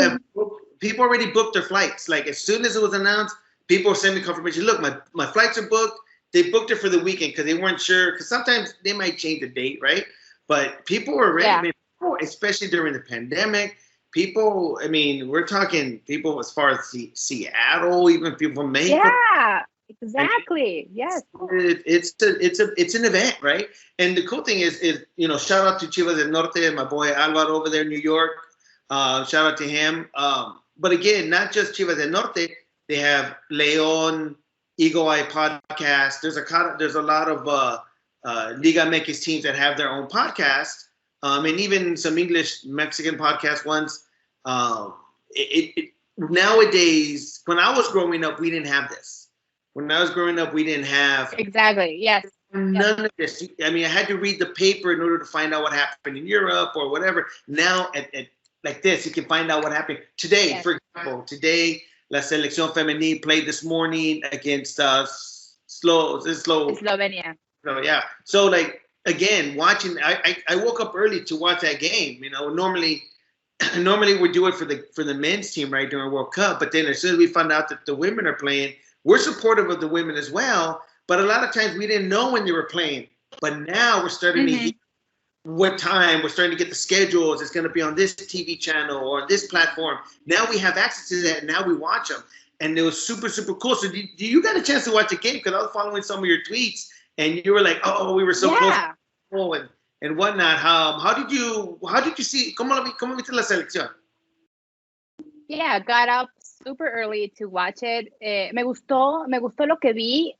S4: already booked their flights. Like as soon as it was announced, people were sending confirmation. Look, my flights are booked. They booked it for the weekend because they weren't sure. Because sometimes they might change the date, right? But people were ready, especially during the pandemic. People, I mean, we're talking people as far as Seattle, even people from Mexico.
S1: Yeah. Exactly. Yes.
S4: It's an event, right? And the cool thing is shout out to Chivas del Norte and my boy Alvaro over there in New York. Shout out to him. But again, not just Chivas del Norte. They have Leon, Eagle Eye podcast. There's a lot of Liga MX teams that have their own podcast, and even some English Mexican podcast ones. Nowadays, when I was growing up, we didn't have this. When I was growing up, we didn't have
S1: exactly. Yes.
S4: None of this. I mean, I had to read the paper in order to find out what happened in Europe or whatever. Now, at like this, you can find out what happened today. Yes. For example, today, La Seleccion Femenil played this morning against
S1: Slovenia.
S4: So yeah. So like again, watching. I woke up early to watch that game. Normally we do it for the men's team right during World Cup, but then as soon as we found out that the women are playing. We're supportive of the women as well, but a lot of times we didn't know when they were playing. But now we're starting to hear what time. We're starting to get the schedules. It's going to be on this TV channel or this platform. Now we have access to that, and now we watch them. And it was super, super cool. So do you got a chance to watch the game? Because I was following some of your tweets, and you were like, oh, we were so close and whatnot. How did you see? ¿Cómo viste la selección?
S1: Yeah, got up super early to watch it. Me gustó lo que vi.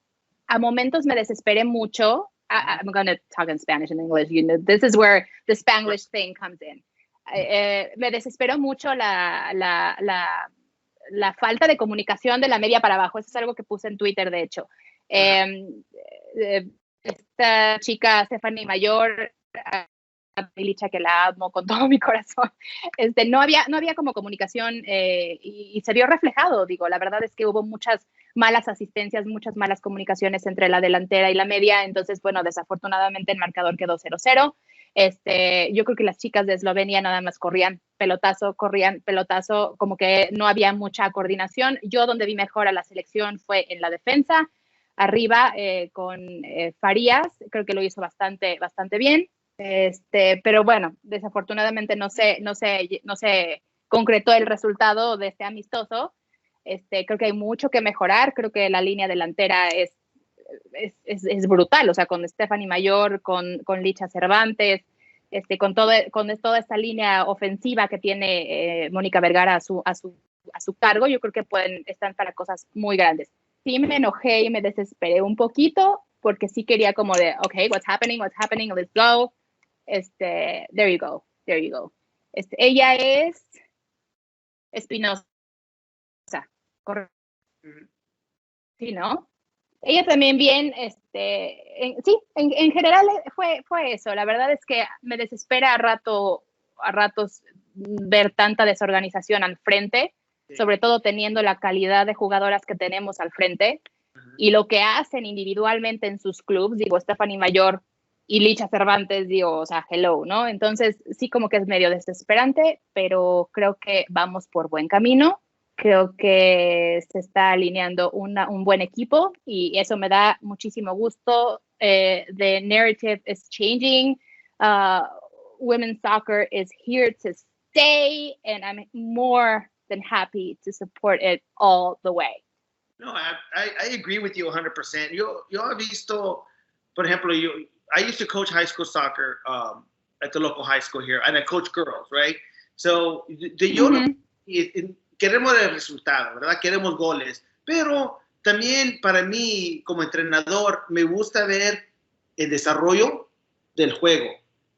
S1: A momentos me desesperé mucho. I'm going to talk in Spanish and English. This is where the Spanglish thing comes in. Me desesperó mucho la falta de comunicación de la media para abajo. Eso es algo que puse en Twitter, de hecho. Esta chica, Stephanie Mayor, Adelita, que la amo con todo mi corazón, no había como comunicación y se vio reflejado, digo, la verdad es que hubo muchas malas asistencias, muchas malas comunicaciones entre la delantera y la media, entonces, bueno, desafortunadamente el marcador quedó 0-0. Yo creo que las chicas de Eslovenia nada más corrían pelotazo, como que no había mucha coordinación. Yo donde vi mejor a la selección fue en la defensa. arriba con Farías, creo que lo hizo bastante bien. Pero bueno, desafortunadamente no se concretó el resultado de este amistoso. Creo que hay mucho que mejorar, creo que la línea delantera es brutal, o sea, con Stephanie Mayor, con Licha Cervantes, con toda esta línea ofensiva que tiene Mónica Vergara a su cargo, yo creo que están para cosas muy grandes. Sí me enojé y me desesperé un poquito, porque sí quería como de, okay, what's happening, let's go. There you go. Ella es Espinosa, correcto. Sí, ¿no? Ella también bien, en general fue eso. La verdad es que me desespera a ratos ver tanta desorganización al frente, sobre todo teniendo la calidad de jugadoras que tenemos al frente y lo que hacen individualmente en sus clubes, digo, Stephanie Mayor y Licha Cervantes, digo, o sea, hello, ¿no? Entonces, sí como que es medio desesperante, pero creo que vamos por buen camino. Creo que se está alineando un buen equipo y eso me da muchísimo gusto. The narrative is changing. Women's soccer is here to stay, and I'm more than happy to support it all the way.
S4: No, I agree with you 100%. Yo he visto, por ejemplo, I used to coach high school soccer at the local high school here, and I coach girls, right? So, queremos el resultado, ¿verdad? Queremos goles, pero también para mí, como entrenador, me gusta ver el desarrollo del juego,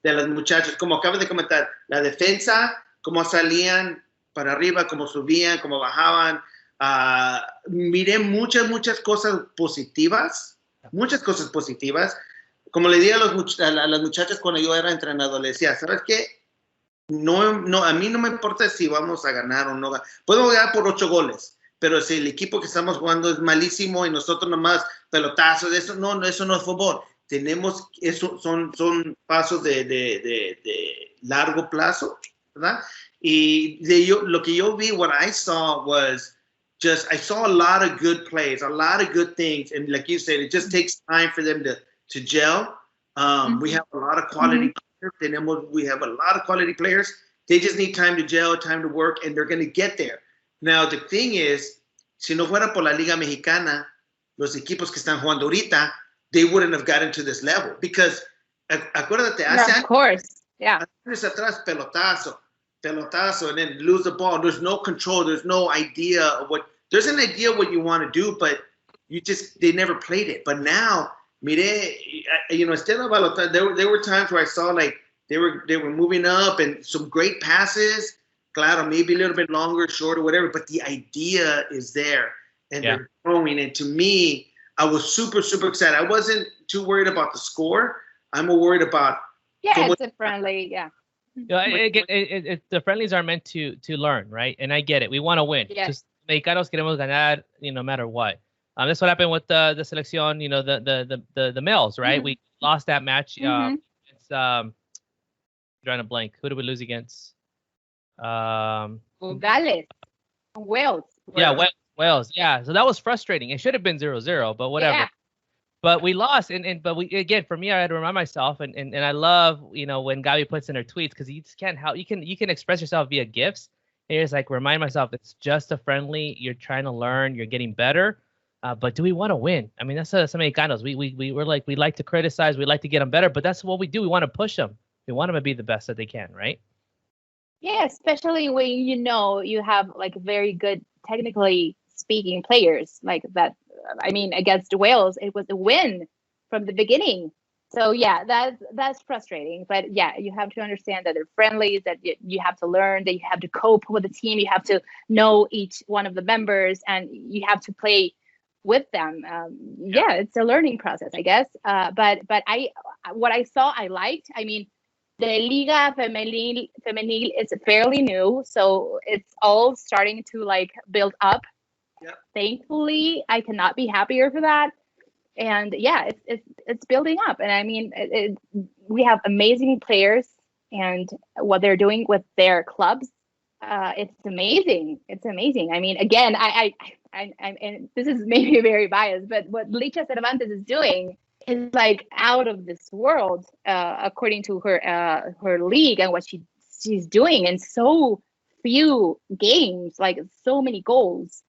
S4: de las muchachas, como acabas de comentar, la defensa, cómo salían para arriba, cómo subían, cómo bajaban. Miré muchas cosas positivas, Como le dije a las muchachas cuando yo era entrenador, le decía, ¿sabes qué? No, a mí no me importa si vamos a ganar o no. Podemos ganar por 8 goles, pero si el equipo que estamos jugando es malísimo y nosotros nomás pelotazos, eso no es fútbol. Son pasos de largo plazo, ¿verdad? Y lo que yo vi, what I saw was I saw a lot of good plays, a lot of good things, and like you said, it just takes time for them to gel. We have a lot of quality. We have a lot of quality players. They just need time to gel, time to work, and they're going to get there. Now, the thing is, si no fuera por la Liga Mexicana, los equipos que están jugando ahorita, they wouldn't have gotten to this level. Because, acuérdate, hace
S1: of course, yeah.
S4: Años atrás, pelotazo, and then lose the ball. There's no control. There's no idea of there's an idea what you want to do, but they never played it. But now, instead of balota, there were times where I saw like they were moving up and some great passes. Claro, maybe a little bit longer, shorter, whatever, but the idea is there and they're growing. And to me, I was super excited. I wasn't too worried about the score. I'm more worried about
S1: it's a friendly,
S3: the friendlies are meant to learn, right? And I get it. We want to win.
S1: Yeah.
S3: Just mexicanos queremos ganar, no matter what. That's what happened with the selección, the males, right? We lost that match. It's drawing a blank. Who did we lose against?
S1: Gales, Wales.
S3: Yeah, Wales. Yeah, so that was frustrating. It should have been 0-0, but whatever.
S1: Yeah.
S3: But we lost, but we again, for me, I had to remind myself, and I love when Gaby puts in her tweets, because you just can't help. You can express yourself via gifs. And it's like remind myself it's just a friendly. You're trying to learn. You're getting better. But do we want to win? I mean, that's some Mexicanos. We're like, we like to criticize. We like to get them better. But that's what we do. We want to push them. We want them to be the best that they can, right?
S1: Yeah, especially when you have like very good, technically speaking, players like that. I mean, against Wales, it was a win from the beginning. So yeah, that's frustrating. But yeah, you have to understand that they're friendlies, that you have to learn, that you have to cope with the team, you have to know each one of the members, and you have to play with them. It's a learning process, I guess. But what I saw, I liked. I mean, the Liga Femenil is fairly new, so it's all starting to like build up.
S4: Yeah.
S1: Thankfully, I cannot be happier for that. And yeah, it's building up. And I mean, we have amazing players, and what they're doing with their clubs, it's amazing. It's amazing. I mean, again, I and this is maybe very biased, but what Licha Cervantes is doing is like out of this world, according to her league and what she's doing in so few games, like so many goals.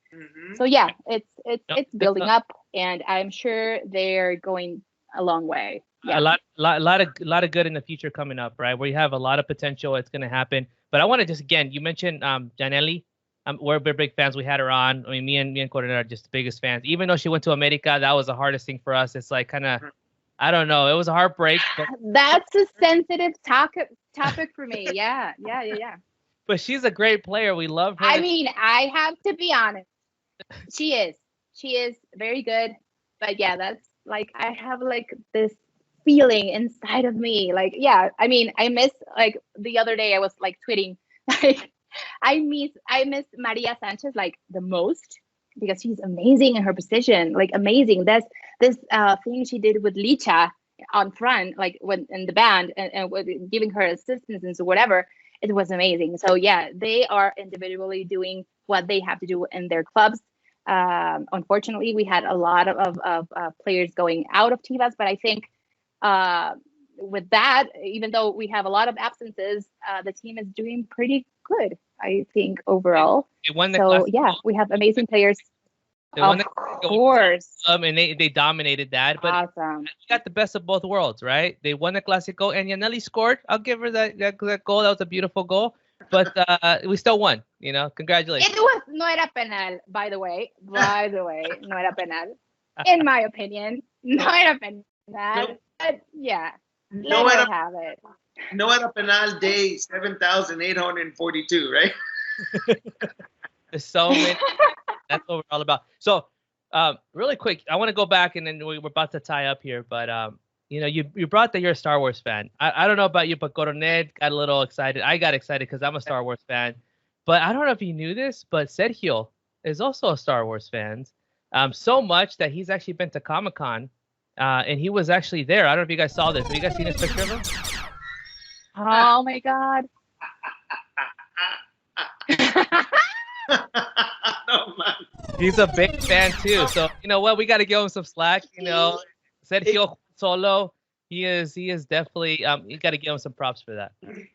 S1: So yeah, it's building up, and I'm sure they're going a long way. Yeah.
S3: A lot of good in the future coming up, right? Where you have a lot of potential. It's going to happen. But I want to just, again, you mentioned Janelli. We're big fans. We had her on. I mean, me and Coronel are just the biggest fans. Even though she went to America, that was the hardest thing for us. It's like kind of, I don't know. It was a heartbreak. But...
S1: That's a sensitive topic for me. Yeah.
S3: But she's a great player. We love her.
S1: I mean, I have to be honest. She is very good. But yeah, that's like, I have like this feeling inside of me. Like, yeah, I mean, I miss, like the other day I was like tweeting, like, I miss Maria Sanchez like the most, because she's amazing in her position, like amazing. This thing she did with Licha on front, like when in the band and giving her assistance and so whatever, it was amazing. So yeah, they are individually doing what they have to do in their clubs. Unfortunately, we had a lot of players going out of Chivas, but I think with that, even though we have a lot of absences, the team is doing pretty good, I think, overall. So yeah, we have amazing players. Of course.
S3: And they dominated that. But
S1: awesome.
S3: We got the best of both worlds, right? They won the Clásico, and Yaneli scored. I'll give her that goal. That was a beautiful goal. But we still won, you know. Congratulations.
S1: It was no era penal, by the way. No era penal. In my opinion, no era penal.
S4: No.
S1: But yeah,
S4: No
S1: let
S4: era,
S1: her have it.
S4: no era penal day 7,842, right?
S3: There's so many. That's what we're all about. So, really quick, I want to go back, and then we're about to tie up here. But you know, you brought that you're a Star Wars fan. I don't know about you, but Coronel got a little excited. I got excited because I'm a Star Wars fan. But I don't know if you knew this, but Sergio is also a Star Wars fan. So much that he's actually been to Comic-Con, and he was actually there. I don't know if you guys saw this. Have you guys seen this picture of him?
S1: Oh my God.
S4: No, man.
S3: He's a big fan too. So you know what? We got to give him some slack. You know, Sergio Solo. He is definitely. You got to give him some props for that.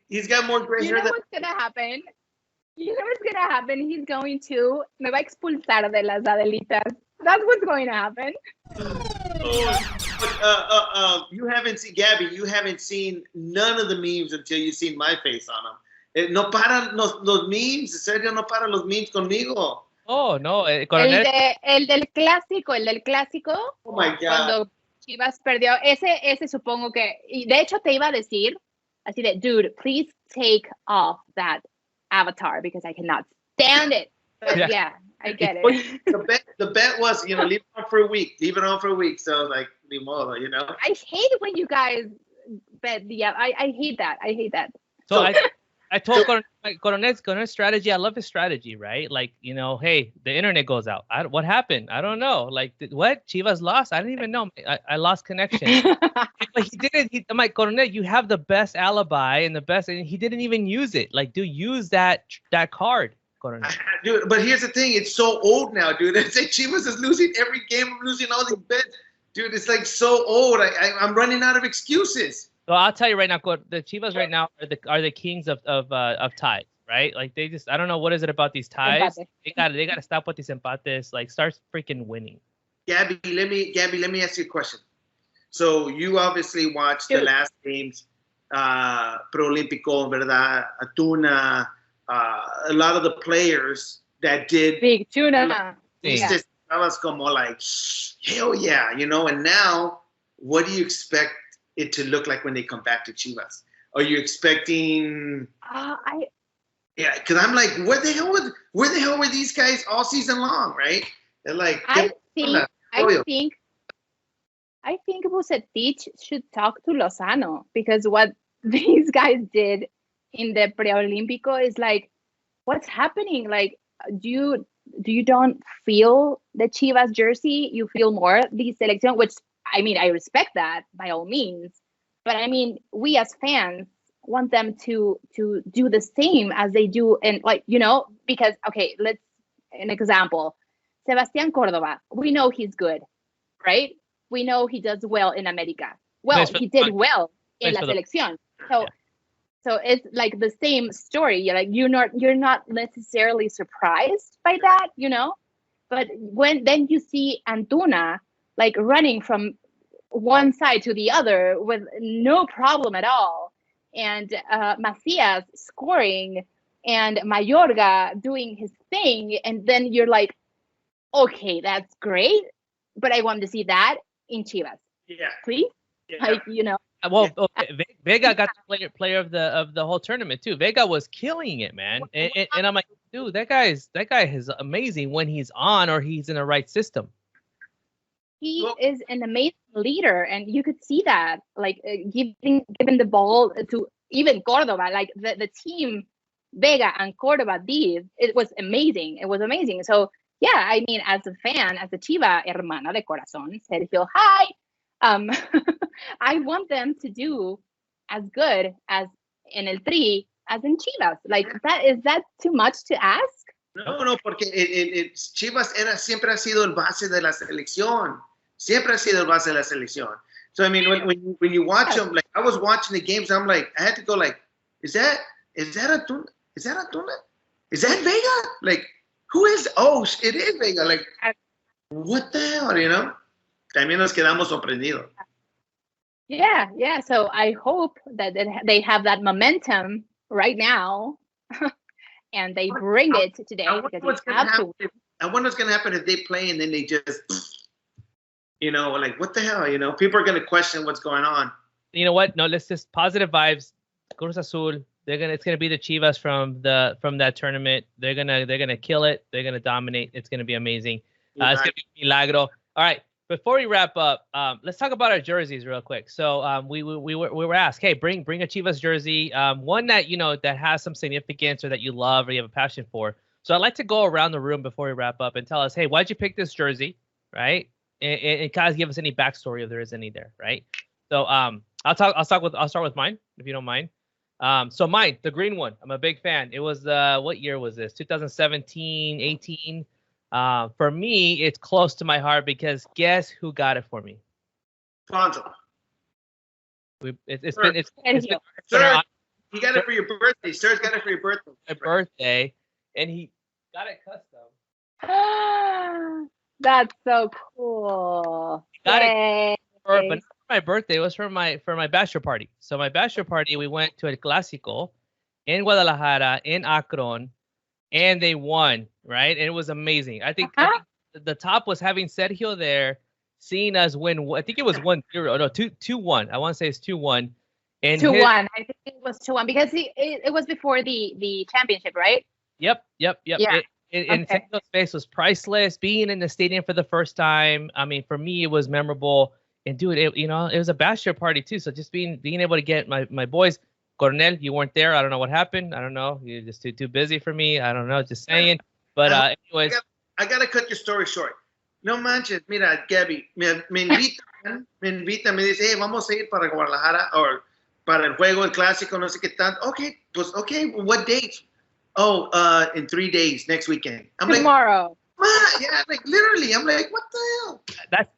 S4: He's got more gray hair
S1: You know what's gonna happen? He's going to me va a expulsar de las Adelitas. That's what's going to happen.
S4: You haven't seen Gaby. You haven't seen none of the memes until you've seen my face on them. No paran los memes. Sergio no para los memes conmigo.
S3: Oh no,
S1: Coronel. El del clásico.
S4: Oh my God.
S1: Cuando Chivas perdió, ese supongo que, y de hecho te iba a decir así de, dude, please take off that avatar because I cannot stand it. But yeah, I get it.
S4: The bet was, you know, leave it on for a week. So like, ni modo, you know.
S1: I hate it when you guys bet the. I hate that.
S3: So I told Coronel's strategy. I love his strategy, right? Like, you know, hey, the internet goes out. What happened? I don't know. Like, what? Chivas lost? I didn't even know. I lost connection. But he didn't. I'm like, Coronel, you have the best alibi and the best, and he didn't even use it. Like, dude, use that card, Coronel.
S4: Dude, but here's the thing. It's so old now, dude. It's like Chivas is losing every game. I'm losing all these bets. Dude, it's like so old. I'm running out of excuses.
S3: So I'll tell you right now, the Chivas right now are the kings of ties, right? Like they just, I don't know what is it about these ties.
S1: Empate.
S3: They gotta stop with these empates. Like start freaking winning.
S4: Gaby, let me ask you a question. So you obviously watched the last games, Preolímpico, ¿verdad? Atuna, a lot of the players that did
S1: big tuna.
S4: I was como like, hell yeah, you know. And now, what do you expect it to look like when they come back to Chivas? Are you expecting? Yeah, because I'm like, where the hell were these guys all season long, right? They're like,
S1: I think Bucetich should talk to Lozano, because what these guys did in the Preolímpico is like, what's happening? Like, do you don't feel the Chivas jersey? You feel more the Seleccion, which I mean, I respect that by all means, but I mean, we as fans want them to do the same as they do, and like, you know, because okay, let's an example. Sebastián Córdoba, we know he's good, right? We know he does well in America. Well, he did well in La Seleccion. So it's like the same story. You're not necessarily surprised by that, you know. But when then you see Antuna like running from one side to the other with no problem at all, and Macias scoring, and Mayorga doing his thing, and then you're like, okay, that's great, but I want to see that in Chivas.
S4: Yeah,
S1: please, like, you know.
S3: Well, okay. Vega got the player of the whole tournament too. Vega was killing it, man. And I'm like, dude, that guy is amazing when he's on or he's in the right system.
S1: He is an amazing leader, and you could see that, like giving the ball to even Córdoba, like the team Vega and Córdoba did. It was amazing. It was amazing. So yeah, I mean, as a fan, as a Chiva Hermana de Corazón, Sergio, hi. I want them to do as good as in El Tri as in Chivas. Like, is that too much to ask?
S4: No, porque Chivas siempre ha sido el base de la selección. Siempre ha sido el base de la selección. So I mean, when you watch them, like I was watching the games, I'm like, I had to go like, is that Antuna? Is that Antuna? Is that Vega? Like, who is? Oh, it is Vega. Like, what the hell, you know? También nos quedamos sorprendidos.
S1: Yeah. So I hope that they have that momentum right now, and they bring it today.
S4: I wonder what's going to happen if they play and then they just, you know, like, what the hell, you know? People are going to question what's going on.
S3: You know what? No, let's just positive vibes. Cruz Azul. It's gonna be the Chivas from that tournament. They're gonna kill it. They're gonna dominate. It's gonna be amazing. It's gonna be milagro. All right. Before we wrap up, let's talk about our jerseys real quick. So we were asked, hey, bring a Chivas jersey, one that that has some significance or that you love or you have a passion for. So I'd like to go around the room before we wrap up and tell us, hey, why'd you pick this jersey, right? And kind of give us any backstory if there is any there, right? So I'll start with mine if you don't mind. So mine, the green one, I'm a big fan. It was what year was this? 2017, 18. For me, it's close to my heart because guess who got it for me?
S4: Pancho.
S3: It's been
S4: Sir, he got it for your birthday. Sir's got it for your birthday.
S3: My birthday, and he got it custom.
S1: That's so cool.
S3: Got it but not for my birthday. It was for my bachelor party. So my bachelor party, we went to El Clásico in Guadalajara, in Akron, and they won, right? And it was amazing. I think the top was having Sergio there, seeing us win. I think it was 1-0. No, 2-1. I want to say it's 2-1. And
S1: 2-1. I think it was 2-1 because it was before the championship, right?
S3: Yep.
S1: Yeah.
S3: And Sergio's face was priceless. Being in the stadium for the first time, I mean, for me, it was memorable. And dude, it was a bachelor party too. So just being able to get my boys. Coronel, you weren't there. I don't know what happened. I don't know. You're just too busy for me. I don't know. Just saying. But anyways.
S4: I gotta cut your story short. No manches. Mira, Gaby, me invita, me dice, hey, vamos a ir para Guadalajara o para el juego, el clásico, no sé qué tanto. Okay, pues okay. What date? Oh, in 3 days, next weekend. I'm
S1: tomorrow.
S4: Like, yeah, like literally. I'm like, what the hell?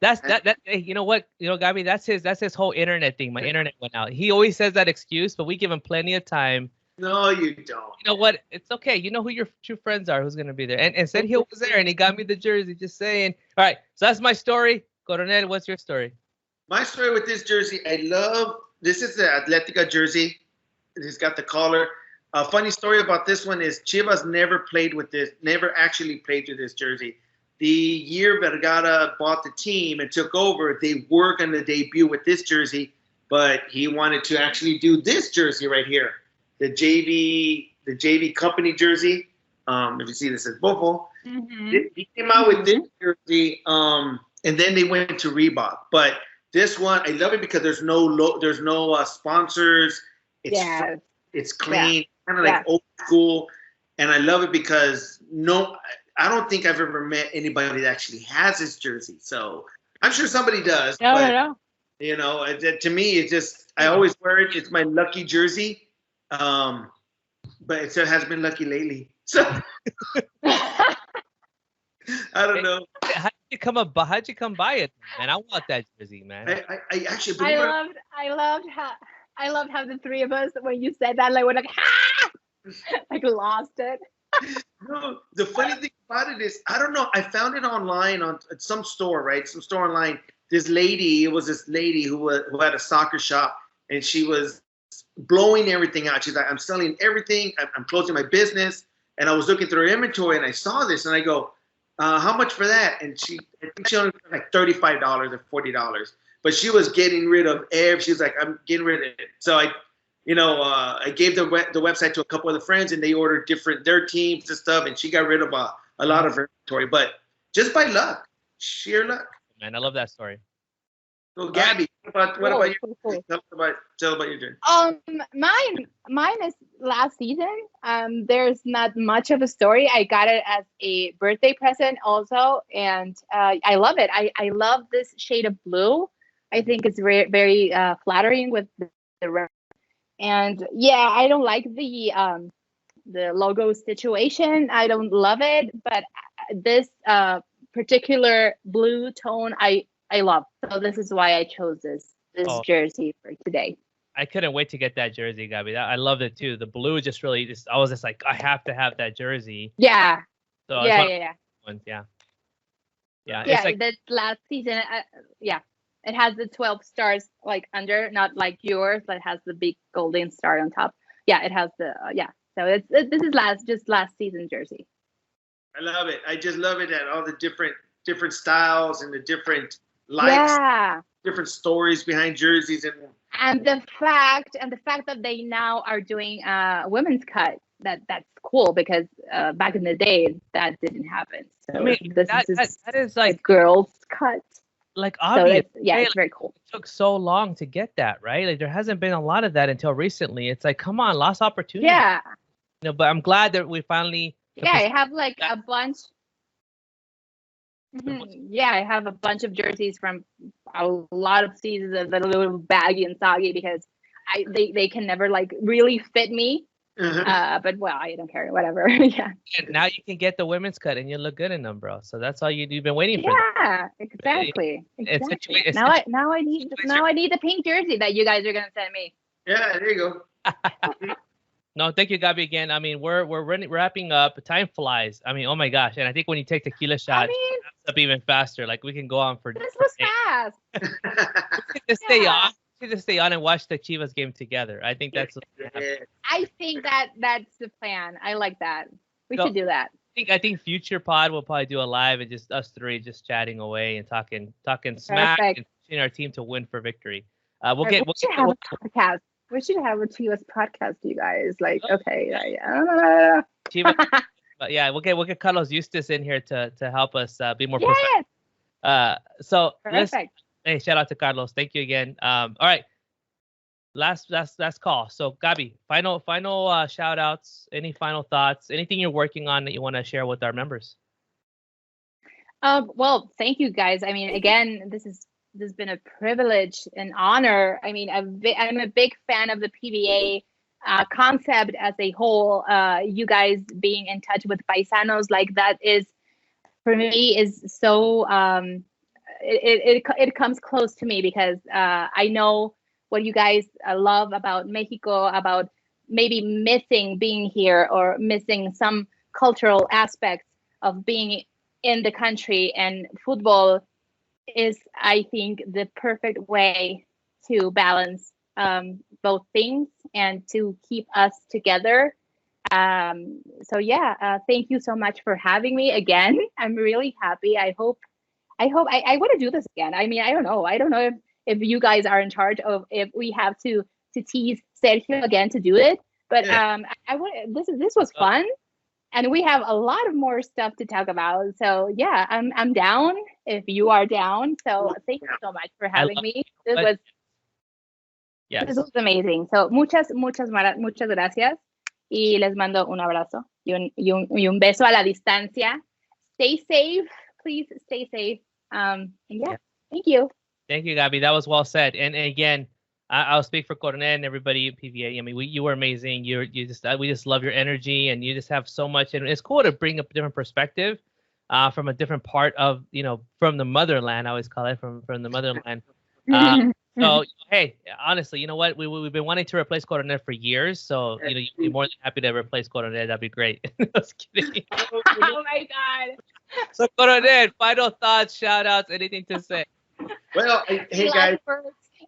S3: That. Hey, you know what? Gaby, that's his whole internet thing. My internet went out. He always says that excuse, but we give him plenty of time.
S4: No, you don't.
S3: You know what? It's okay. You know who your true friends are. Who's gonna be there? And Sergio was there, and he got me the jersey. Just saying. All right. So that's my story. Coronel, what's your story?
S4: My story with this jersey, I love. This is the Atletica jersey. It's got the collar. A funny story about this one is Chivas never actually played with this jersey. The year Vergara bought the team and took over, they were going to debut with this jersey, but he wanted to actually do this jersey right here, the JV company jersey. If you see, this is Buffalo. Mm-hmm. He came out with this jersey, and then they went to Reebok. But this one, I love it because there's no sponsors. It's clean. Kind of like old school, and I love it because I don't think I've ever met anybody that actually has this jersey. So I'm sure somebody does.
S1: No.
S4: You know, to me, it's just I always wear it. It's my lucky jersey, but it has been lucky lately. So I don't know.
S3: How'd you come by it, man? I want that jersey, man.
S4: I actually
S1: I loved how the three of us, when you said that, like we're like, ha! Like lost it.
S4: No, the funny thing about it is, I don't know. I found it online at some store, right? Some store online. This lady, it was this lady who had a soccer shop, and she was blowing everything out. She's like, I'm selling everything. I'm closing my business. And I was looking through her inventory, and I saw this, and I go, how much for that? And I think she only paid like $35 or $40. But she was getting rid of she was like, I'm getting rid of it. So I gave the website to a couple of the friends, and they ordered their teams and stuff, and she got rid of a lot of her inventory. But just by luck, sheer luck.
S3: Man, I love that story.
S4: So Gaby, what about you? Cool. Tell about your journey.
S1: Mine is last season. There's not much of a story. I got it as a birthday present also, and I love it. I love this shade of blue. I think it's very, very flattering with the red. And yeah, I don't like the logo situation. I don't love it, but this particular blue tone, I love. So this is why I chose this jersey for today.
S3: I couldn't wait to get that jersey, Gaby. I loved it too. The blue just really I was just like, I have to have that jersey.
S1: Yeah.
S3: So
S1: yeah.
S3: Yeah.
S1: It's like that last season. It has the 12 stars like under, not like yours that has the big golden star on top. Yeah, it has the So this is last season jersey.
S4: I love it. I just love it at all the different styles and the different lights, different stories behind jerseys,
S1: and the fact that they now are doing women's cut. That's cool, because back in the day that didn't happen. So
S3: I mean, that is like
S1: girls cut.
S3: Like obvious.
S1: So it's very cool.
S3: It took so long to get that, right? Like there hasn't been a lot of that until recently. It's like, come on, lost opportunity.
S1: Yeah.
S3: But I'm glad that we finally.
S1: Yeah, I have like a bunch. Yeah, I have a bunch of jerseys from a lot of seasons that are a little baggy and soggy because they can never like really fit me. But well, I don't care, whatever. Yeah.
S3: And now you can get the women's cut and you look good in them, bro. So that's all you've been waiting for.
S1: Yeah, exactly. Now I need the pink jersey that you guys are gonna send me.
S4: Yeah, there you go.
S3: No, thank you, Gaby, again. I mean, we're wrapping up. Time flies. I mean, oh my gosh! And I think when you take tequila shots, it's up even faster. Like we can go on for.
S1: This was fast.
S3: Just stay on. Just stay on and watch the Chivas game together. I think that's.
S1: I think that's the plan. I like that. We should do that.
S3: I think future pod will probably do a live and just us three just chatting away and talking smack and pushing our team to win for victory.
S1: We should have a podcast. We should have a Chivas podcast, you guys. Like, okay,
S3: Chivas, but yeah, we'll get Carlos Eustace in here to help us be more professional. So hey, shout out to Carlos. Thank you again. All right. Last call. So Gaby, final shout outs, any final thoughts, anything you're working on that you want to share with our members?
S1: Well, thank you guys. I mean, again, this has been a privilege and honor. I mean, I'm a big fan of the PBA concept as a whole. You guys being in touch with paisanos like that is, for me, is so it comes close to me because I know what you guys love about Mexico, about maybe missing being here or missing some cultural aspects of being in the country, and football is, I think, the perfect way to balance both things and to keep us together. So yeah, thank you so much for having me again. I'm really happy. I hope I want to do this again. I mean, I don't know if you guys are in charge of if we have to tease Sergio again to do it, but this was fun. And we have a lot of more stuff to talk about. So yeah, I'm down if you are down. So thank you so much for having me. This was amazing. So muchas gracias. Y les mando un abrazo y un beso a la distancia. Stay safe. Please stay safe. And thank you.
S3: Thank you, Gaby. That was well said. And again, I'll speak for Coronel and everybody at PVA. I mean, you were amazing. We just love your energy, and you just have so much. And it's cool to bring up a different perspective. from a different part of, from the motherland. I always call it from the motherland. So, hey, honestly, you know what? We've been wanting to replace Coronel for years. So, you'd be more than happy to replace Coronel. That'd be great. Just kidding.
S1: Oh my God.
S3: So, Coronel, final thoughts, shout outs, anything to say?
S4: Well, hey guys.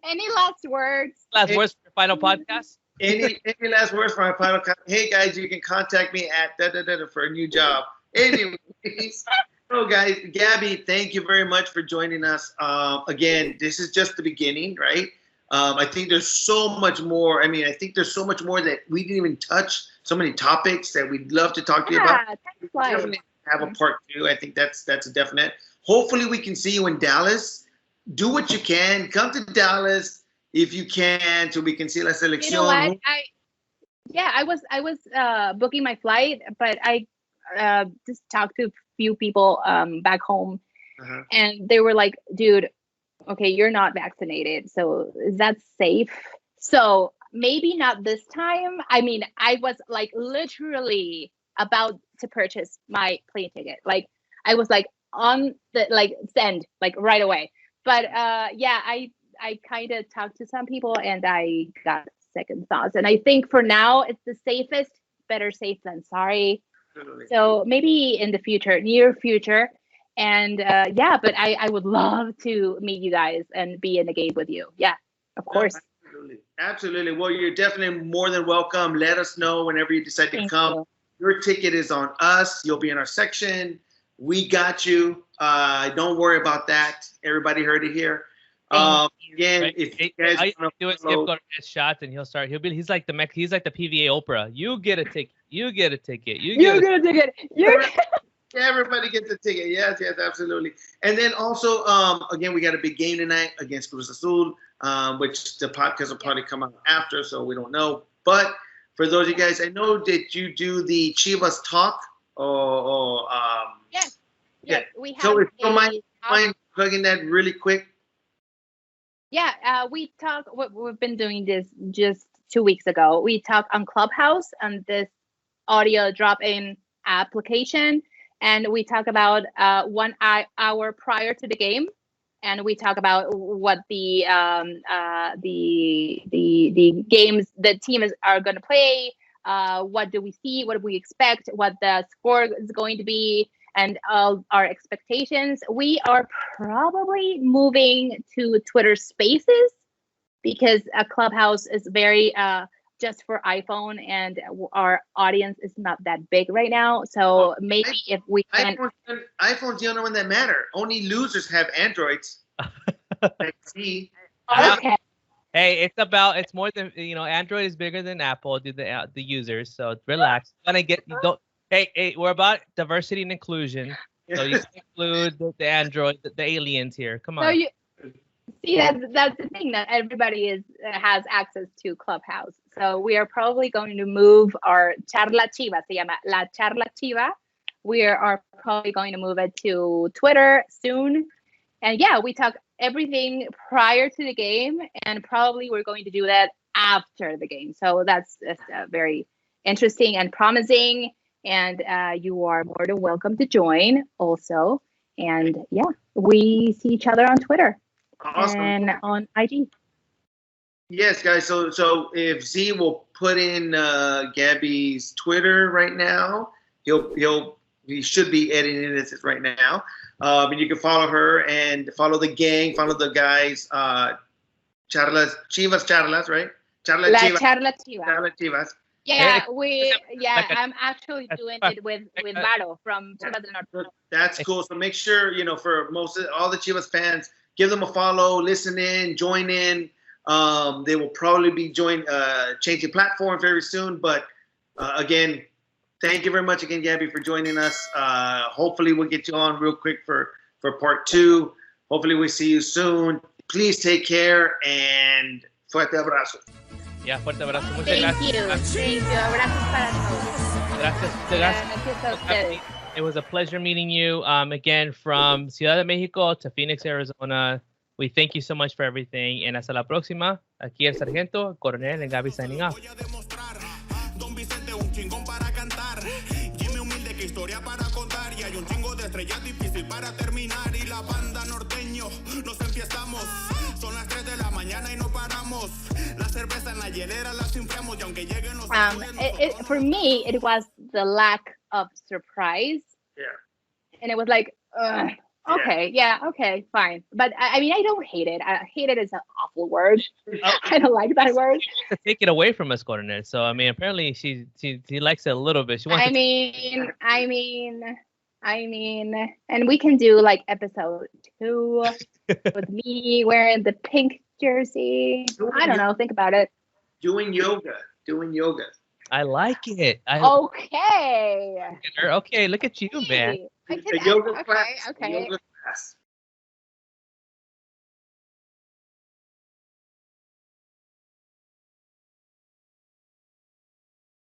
S1: Any last words?
S3: Last words for your final podcast?
S4: Any last words for my final podcast? Hey guys, you can contact me at for a new job. Anyways, so guys, Gaby, thank you very much for joining us. Again, this is just the beginning, right? I think there's so much more. I mean, I think there's so much more that we didn't even touch. So many topics that we'd love to talk to you about. Definitely have a part 2. I think that's a definite. Hopefully, we can see you in Dallas. Do what you can. Come to Dallas if you can, so we can see La Seleccion.
S1: You know what? I was booking my flight, but I just talked to a few people back home, and they were like, "Dude, okay, you're not vaccinated, so is that safe?" So maybe not this time. I mean, I was like literally about to purchase my plane ticket. Like I was like on the send right away. But yeah, I kind of talked to some people and I got second thoughts. And I think for now it's the safest. Better safe than sorry. Absolutely. So maybe in the future, near future. And yeah, but I would love to meet you guys and be in a game with you. Yeah, of course.
S4: Absolutely. Well, you're definitely more than welcome. Let us know whenever you decide to come. Your ticket is on us. You'll be in our section. We got you. Don't worry about that. Everybody heard it here. Again, right. If you guys
S3: want to do it, give his shots, and he's like the PVA Oprah. You get a ticket. You get a ticket. You get a ticket.
S4: Everybody gets a ticket. Yes, absolutely. And then also, again, we got a big game tonight against Cruz Azul, which the podcast will probably come out after, so we don't know. But for those of you guys, I know that you do the Chivas Talk.
S1: Yes.
S4: Yeah.
S1: We have.
S4: So if you don't mind plugging that really quick.
S1: Yeah, we talk. We've been doing this just 2 weeks ago. We talk on Clubhouse on this audio drop-in application, and we talk about 1 hour prior to the game, and we talk about what the games the team are going to play. What do we see? What do we expect? What the score is going to be? And all our expectations. We are probably moving to Twitter Spaces because a Clubhouse is very just for iPhone, and our audience is not that big right now. So maybe if we can.
S4: iPhone's the only one that matter. Only losers have Androids.
S1: Okay.
S3: Hey, it's more than Android is bigger than Apple. Do the users? So relax. Hey, we're about diversity and inclusion. So you include the Android, the aliens here. Come on.
S1: So see, that's the thing, that everybody has access to Clubhouse. So we are probably going to move our Charla Chiva, se llama La Charla Chiva. We are probably going to move it to Twitter soon. And yeah, we talk everything prior to the game, and probably we're going to do that after the game. So that's very interesting and promising. And you are more than welcome to join also. And yeah, we see each other on Twitter.
S4: Awesome.
S1: And on IG.
S4: Yes, guys. So if Z will put in Gabby's Twitter right now, he should be editing this right now. And you can follow her and follow the gang, follow the guys. Chivas Charlas, right?
S1: Charla Chiva.
S4: Charla Chivas.
S1: Yeah, I'm actually doing it with Varo from Chivas del Norte.
S4: That's cool. So make sure, for all the Chivas fans, give them a follow, listen in, join in. They will probably be changing platform very soon. But again, thank you very much again, Gaby, for joining us. Hopefully we'll get you on real quick for part 2. Hopefully we see you soon. Please take care and fuerte abrazo.
S3: Yeah, fuerte abrazo. Muchas
S1: gracias. Thank you. Abrazos para todos.
S3: Gracias a ustedes. It was a pleasure meeting you. Again, from Ciudad de Mexico to Phoenix, Arizona. We thank you so much for everything. And hasta la próxima. Aquí el Sargento, Coronel, and Gaby signing off. Historia para contar y hay un chingo de estrellas
S2: para terminar y la banda norteño nos enfiestamos. Son las 3 de la mañana y no paramos. La cerveza en la hielera las enfriamos y aunque lleguen los
S1: For me, it was the lack of surprise.
S4: Yeah.
S1: And it was like, okay, okay, fine. But I mean, I don't hate it. Hate it is an awful word. I don't like that word.
S3: Take it away from us, Coronel. So I mean, apparently she likes it a little bit. She wants.
S1: I mean, and we can do like episode 2 with me wearing the pink jersey. I don't know. Think about it.
S4: Doing yoga.
S3: I like it.
S1: Okay.
S3: Okay, look at you, man.
S4: A yoga class.
S1: Okay.
S4: A yoga class.